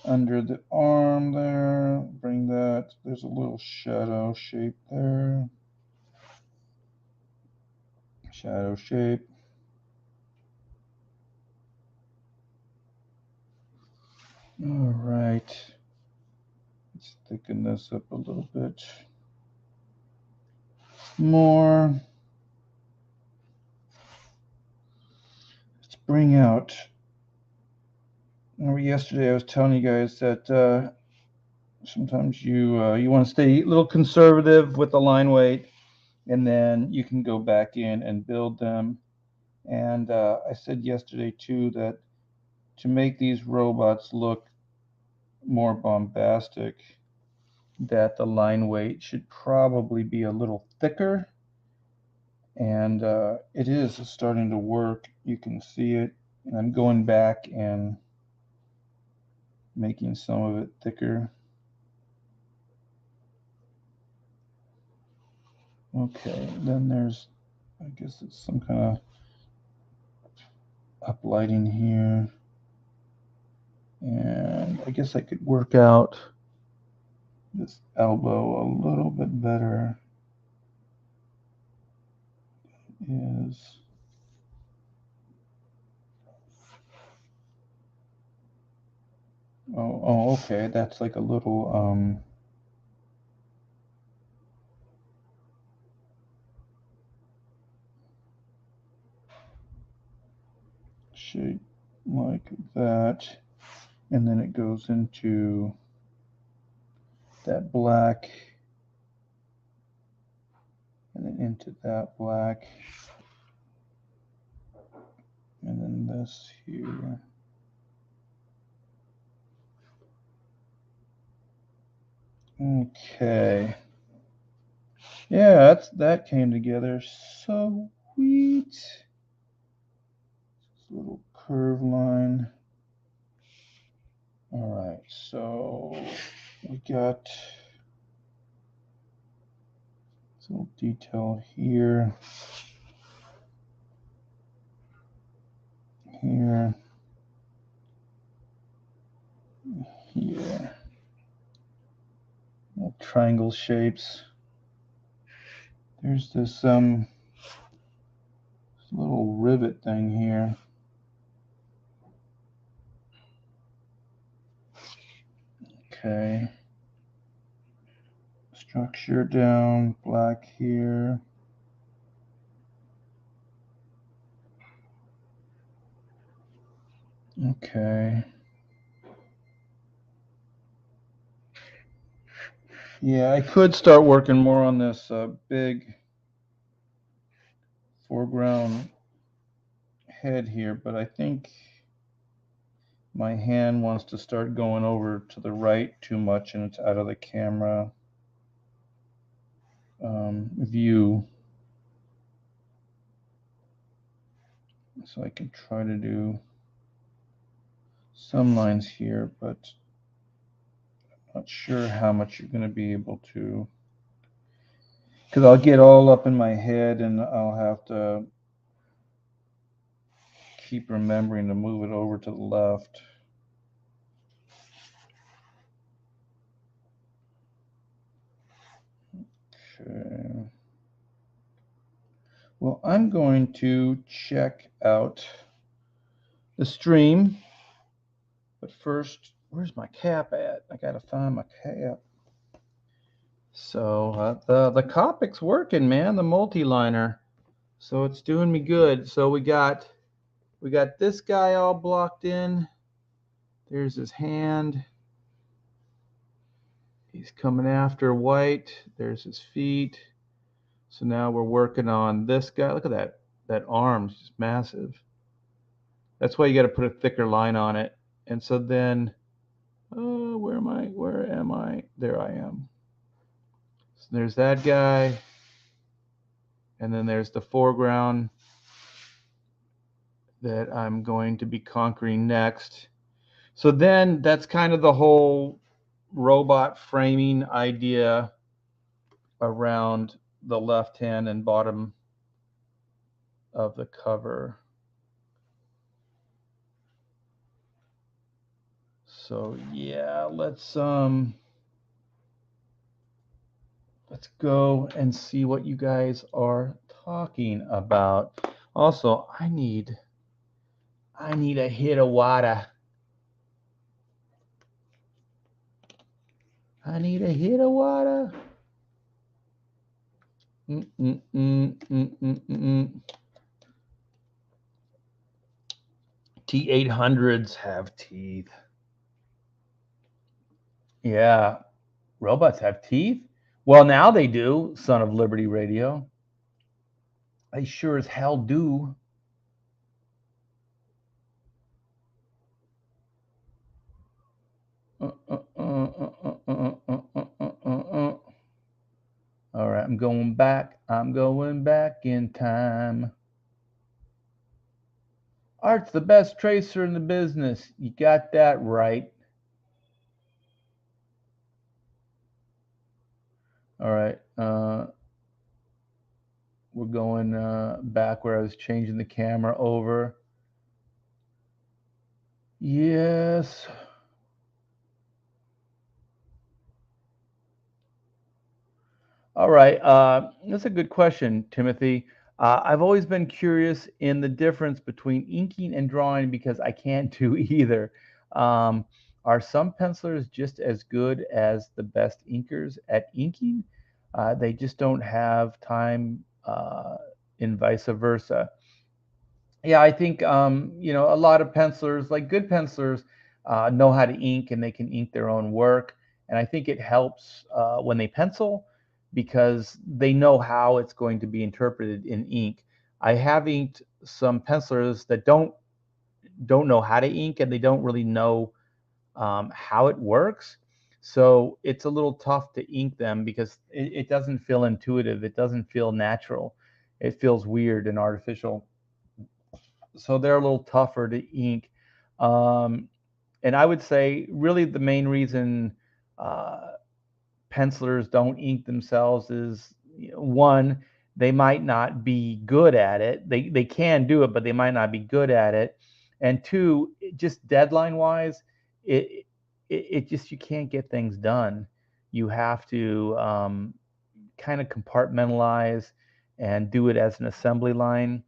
Under the arm there, bring that. There's a little shadow shape there. Shadow shape. All right. Let's thicken this up a little bit more. Let's bring out. Remember yesterday I was telling you guys that sometimes you want to stay a little conservative with the line weight, and then you can go back in and build them. And I said yesterday too that to make these robots look more bombastic, that the line weight should probably be a little thicker. And it is starting to work. You can see it. And I'm going back and making some of it thicker. Okay, then there's, I guess it's some kind of uplighting here. And I guess I could work out this elbow a little bit better. Is okay, that's like a little shape like that, and then it goes into that black, and then into that black, and then this here. Okay. Yeah, that came together so sweet. This little curve line. All right, so we got this little detail here, here, here. Little triangle shapes. There's this little rivet thing here. Okay. Structure down, black here. Okay. Yeah, I could start working more on this big foreground head here, but I think my hand wants to start going over to the right too much and it's out of the camera view. So I can try to do some lines here, but I'm not sure how much you're going to be able to, because I'll get all up in my head and I'll have to keep remembering to move it over to the left. Okay. Well, I'm going to check out the stream, but first, where's my cap at? I gotta find my cap. So the Copic's working, man. The multi-liner, so it's doing me good. So we got this guy all blocked in. There's his hand. He's coming after white. There's his feet. So now we're working on this guy. Look at that. That arm's just massive. That's why you got to put a thicker line on it. And so then, where am I? Where am I? There I am. So there's that guy. And then there's the foreground that I'm going to be conquering next. So then that's kind of the whole robot framing idea around the left hand and bottom of the cover. So yeah, let's go and see what you guys are talking about. Also, I need a hit of water. I need a hit of water. T800s have teeth. Yeah, robots have teeth? Well, now they do, son of Liberty Radio. They sure as hell do. All right, I'm going back. I'm going back in time. Art's the best tracer in the business. You got that right. All right. We're going back where I was changing the camera over. Yes. All right. That's a good question, Timothy. I've always been curious in the difference between inking and drawing because I can't do either. Are some pencilers just as good as the best inkers at inking? They just don't have time, and vice versa. Yeah, I think a lot of pencilers, like good pencilers, know how to ink and they can ink their own work. And I think it helps when they pencil because they know how it's going to be interpreted in ink. I have inked some pencilers that don't know how to ink and they don't really know how it works. So it's a little tough to ink them because it doesn't feel intuitive. It doesn't feel natural. It feels weird and artificial, so they're a little tougher to ink. And I would say really the main reason uh, pencilers don't ink themselves is, one, they might not be good at it. They can do it, but they might not be good at it. And two, just deadline wise, it just, you can't get things done. You have to kind of compartmentalize and do it as an assembly line,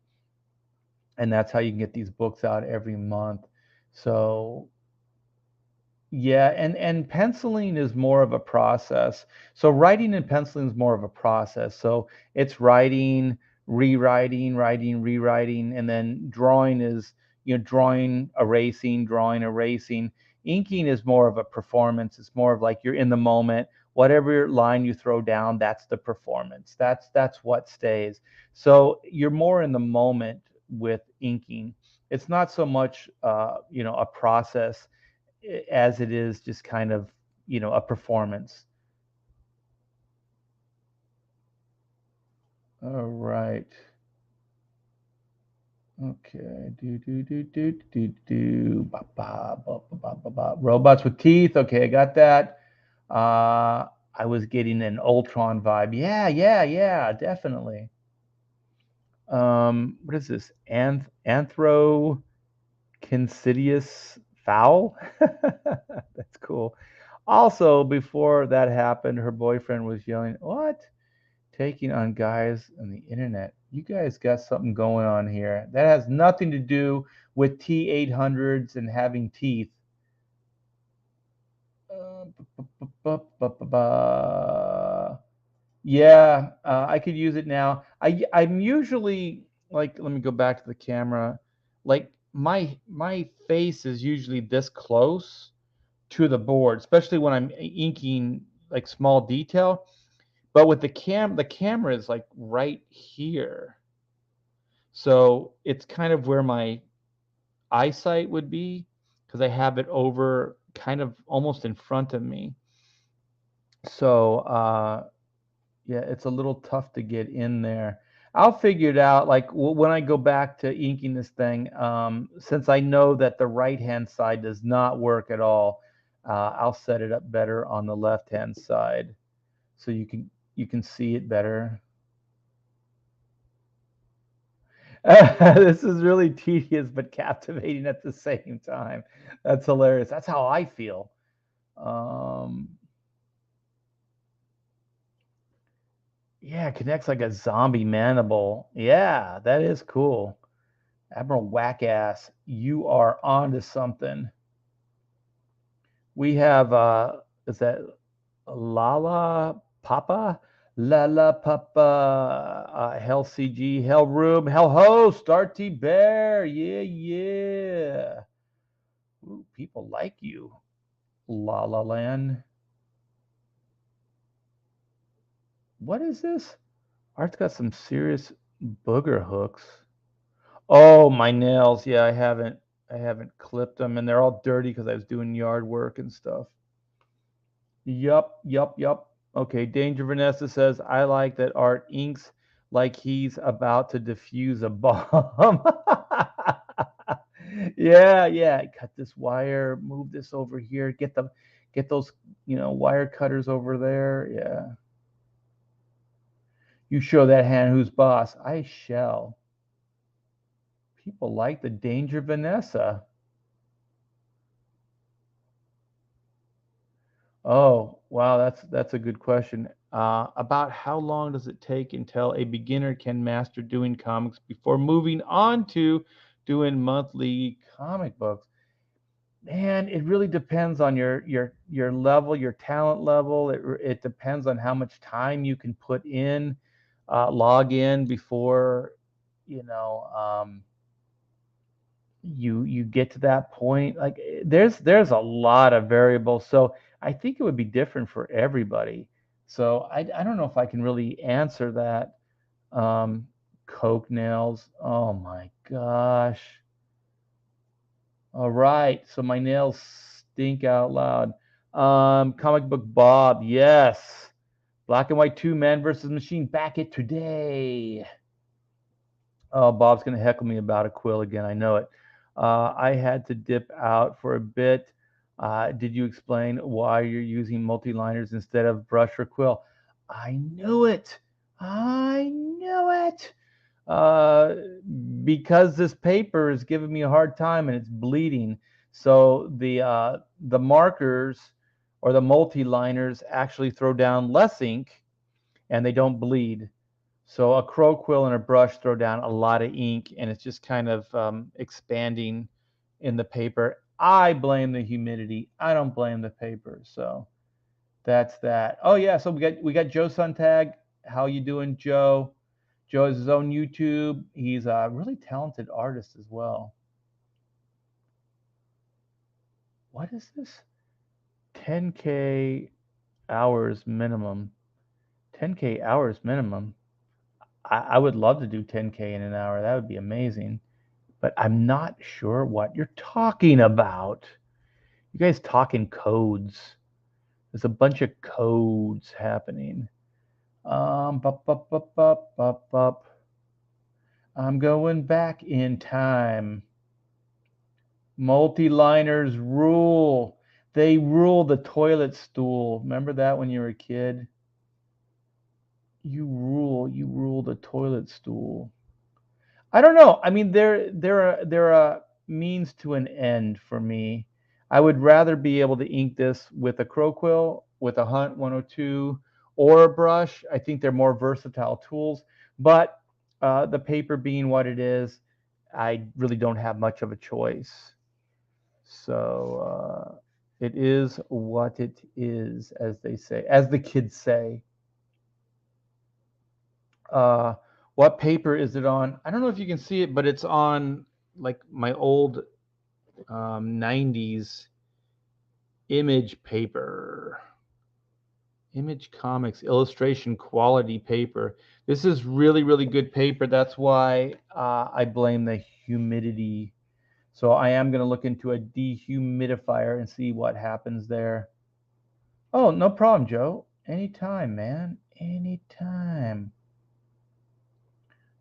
and that's how you can get these books out every month. So Yeah, and penciling is more of a process. So writing and penciling is more of a process. So it's writing, rewriting, writing, rewriting, and then drawing is, drawing, erasing, drawing, erasing. Inking is more of a performance. It's more of like you're in the moment. Whatever line you throw down, that's the performance. That's what stays. So you're more in the moment with inking. It's not so much a process as it is just kind of, a performance. All right. Okay. Ba, ba, ba, ba, ba, ba, ba. Robots with teeth. Okay, I got that. I was getting an Ultron vibe. Yeah, yeah, yeah, definitely. What is this? Anthro-Considious fowl? That's cool. Also, before that happened, her boyfriend was yelling, "What? Taking on guys on the internet. You guys got something going on here. That has nothing to do with T800s and having teeth." Yeah, I could use it now. I'm usually like, let me go back to the camera. Like my face is usually this close to the board, especially when I'm inking like small detail. But with the camera is like right here. So it's kind of where my eyesight would be because I have it over kind of almost in front of me. So yeah, it's a little tough to get in there. I'll figure it out. Like when I go back to inking this thing, since I know that the right hand side does not work at all, I'll set it up better on the left hand side so you can see it better. This is really tedious but captivating at the same time. That's hilarious. That's how I feel. Um, yeah, it connects like a zombie mandible. Yeah, that is cool. Admiral Wackass, you are onto something. We have is that Lala Papa? Lala Papa, Hell CG, Hell Room, Hell Host, RT Bear, yeah, yeah. Ooh, people like you. La La Land. What is this? Art's got some serious booger hooks. Oh, my nails. Yeah, I haven't clipped them, and they're all dirty because I was doing yard work and stuff. Yup, yup, yup. Okay, Danger Vanessa says I like that Art inks like he's about to defuse a bomb. Yeah, yeah. Cut this wire, move this over here, get those, wire cutters over there. Yeah. You show that hand who's boss. I shall. People like the Danger Vanessa. Oh, wow, that's a good question. About how long does it take until a beginner can master doing comics before moving on to doing monthly comic books? Man, it really depends on your level, your talent level. It depends on how much time you can put in, log in before, you know. You get to that point. Like there's a lot of variables, so I think it would be different for everybody. So I don't know if I can really answer that. Coke nails, oh my gosh. All right, so my nails stink out loud. Comic book Bob, yes. Black and White 2, Man versus Machine, back it today. Oh, Bob's going to heckle me about a quill again. I know it. I had to dip out for a bit. Did you explain why you're using multi-liners instead of brush or quill? I knew it. I knew it. Uh, because this paper is giving me a hard time and it's bleeding. So the markers or the multi-liners actually throw down less ink and they don't bleed. So a crow quill and a brush throw down a lot of ink, and it's just kind of expanding in the paper. I blame the humidity. I don't blame the paper. So that's that. Oh yeah, so we got Joe Suntag. How you doing, Joe? Joe has his own YouTube. He's a really talented artist as well. What is this? 10K hours minimum. 10K hours minimum. I would love to do 10K in an hour. That would be amazing. But I'm not sure what you're talking about. You guys talking codes. There's a bunch of codes happening. Bup, bup, bup, bup, bup, bup. I'm going back in time. Multi-liners rule. They rule the toilet stool. Remember that when you were a kid? You rule the toilet stool. I don't know. I mean, they're a means to an end for me. I would rather be able to ink this with a crow quill, with a Hunt 102, or a brush. I think they're more versatile tools. But the paper being what it is, I really don't have much of a choice. So it is what it is, as they say, as the kids say. Uh, what paper is it on? I don't know if you can see it, but it's on like my old 90s image paper, image comics, illustration quality paper. This is really, really good paper. That's why I blame the humidity. So I am going to look into a dehumidifier and see what happens there. Oh, no problem, Joe. Anytime, man. Anytime.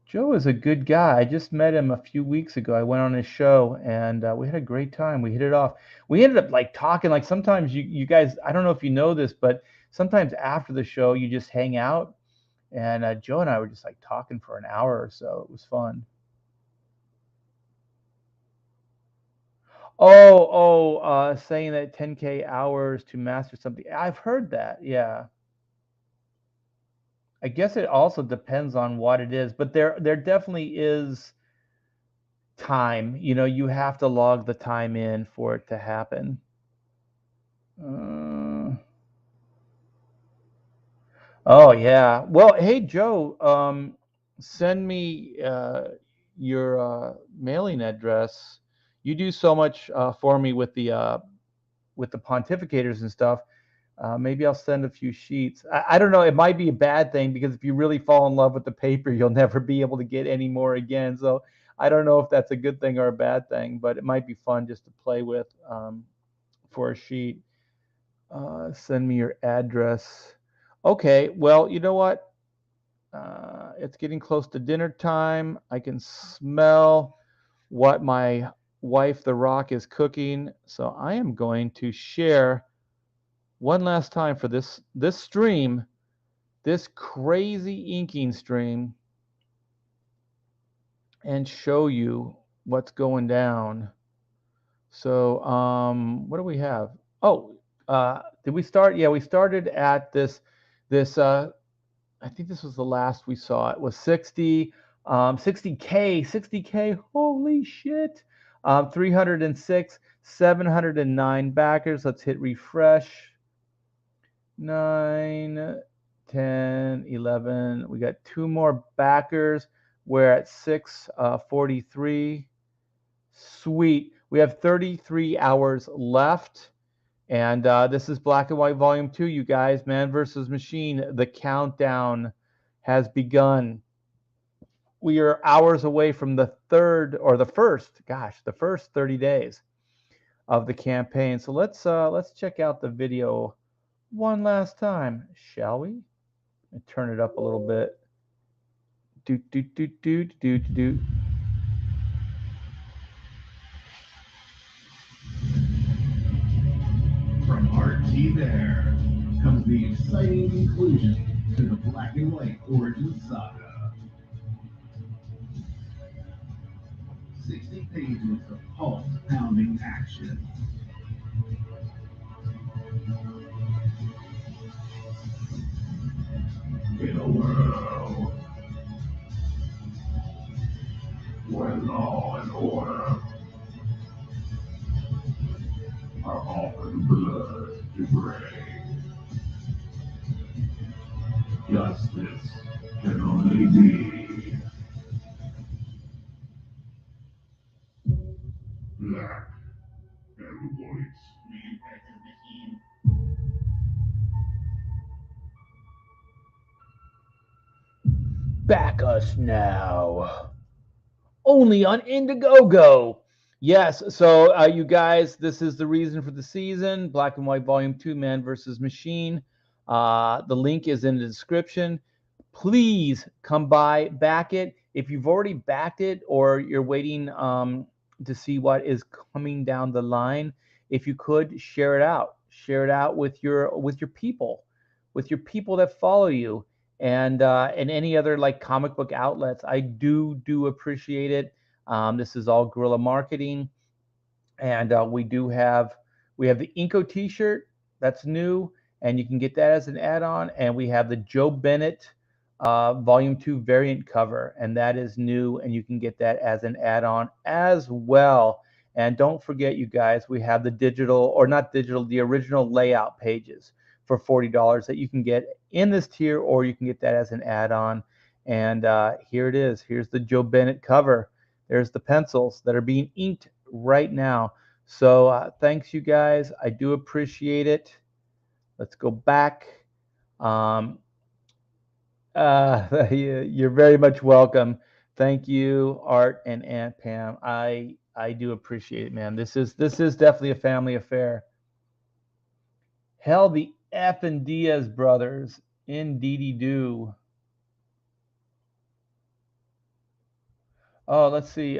Joe is a good guy. I just met him a few weeks ago. I went on his show and we had a great time. We hit it off. We ended up like talking. Like sometimes you guys, I don't know if you know this, but sometimes after the show you just hang out. And Joe and I were just like talking for an hour or so. It was fun. Saying that 10K hours to master something. I've heard that. Yeah. I guess it also depends on what it is, but there definitely is time. You have to log the time in for it to happen. Uh, oh yeah. Well, hey Joe, send me your mailing address. You do so much for me with the pontificators and stuff. Maybe I'll send a few sheets. I don't know. It might be a bad thing because if you really fall in love with the paper, you'll never be able to get any more again. So I don't know if that's a good thing or a bad thing, but it might be fun just to play with for a sheet. Send me your address. Okay. Well, you know what? It's getting close to dinner time. I can smell what my wife, The Rock, is cooking. So I am going to share one last time for this stream, this crazy inking stream, and show you what's going down. So what do we have? Oh, did we start? Yeah, we started at this I think this was the last we saw. It was 60K. Holy shit. 306, 709 backers. Let's hit refresh. 9, 10, 11. We got two more backers. We're at 643. Sweet. We have 33 hours left. And this is Black and White Volume 2, you guys. Man versus Machine. The countdown has begun. We are hours away from the first 30 days of the campaign. So let's check out the video one last time, shall we? And turn it up a little bit. Do do do do do do. From RT there comes the exciting conclusion to the Black and White origin saga. 60 pages of pulse-pounding action. In a world where law and order are often blood to gray. Justice can only be black and white. Back us now. Only on Indiegogo. Yes, so you guys, this is the reason for the season. Black and White Volume 2, Man versus Machine. The link is in the description. Please come by, back it. If you've already backed it or you're waiting to see what is coming down the line, if you could share it out. Share it out with your people that follow you and any other like comic book outlets. I do appreciate it. This is all guerrilla marketing, and we have the Inco T-shirt that's new, and you can get that as an add-on. And we have the Joe Bennett Volume 2 variant cover, and that is new, and you can get that as an add-on as well. And don't forget, you guys, we have the digital, or not digital, the original layout pages for $40 that you can get in this tier, or you can get that as an add-on. And here it is. Here's the Joe Bennett cover. There's the pencils that are being inked right now. So thanks, you guys. I do appreciate it. Let's go back. Um, you're very much welcome. Thank you, Art and Aunt Pam. I do appreciate it, man. This is definitely a family affair. Hell, the F and Diaz brothers, indeedy do. Oh, let's see.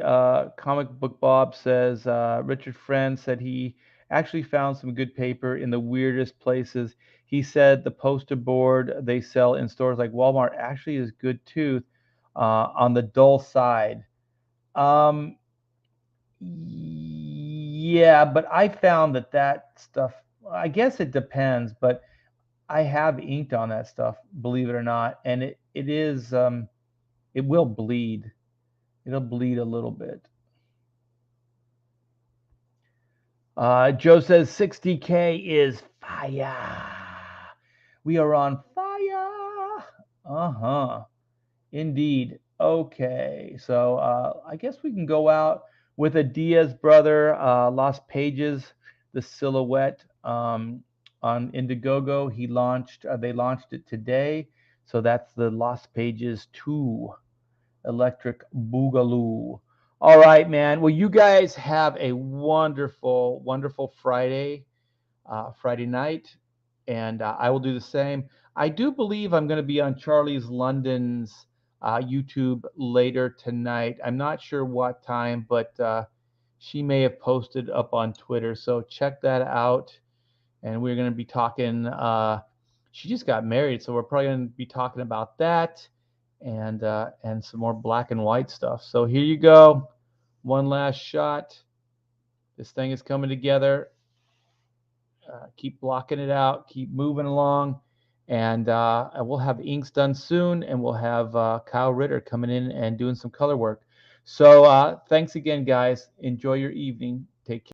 Comic Book Bob says Richard Friend said he actually found some good paper in the weirdest places. He said the poster board they sell in stores like Walmart actually is good too, on the dull side. Um, yeah, but I found that stuff. I guess it depends, but I have inked on that stuff, believe it or not, and it is it will bleed. It'll bleed a little bit. Joe says 60K is fire. We are on fire. Uh-huh. Indeed. Okay. So I guess we can go out with a Diaz brother, Lost Pages, the silhouette on Indiegogo. They launched it today. So that's the Lost Pages 2 Electric Boogaloo. All right, man. Well, you guys have a wonderful, wonderful Friday night, and I will do the same. I do believe I'm going to be on Charlie's London's YouTube later tonight. I'm not sure what time, but she may have posted up on Twitter, so check that out. And we're going to be talking. She just got married, so we're probably going to be talking about that and some more black and white stuff. So here you go. One last shot. This thing is coming together. Keep blocking it out. Keep moving along. And we'll have inks done soon. And we'll have Kyle Ritter coming in and doing some color work. So thanks again, guys. Enjoy your evening. Take care.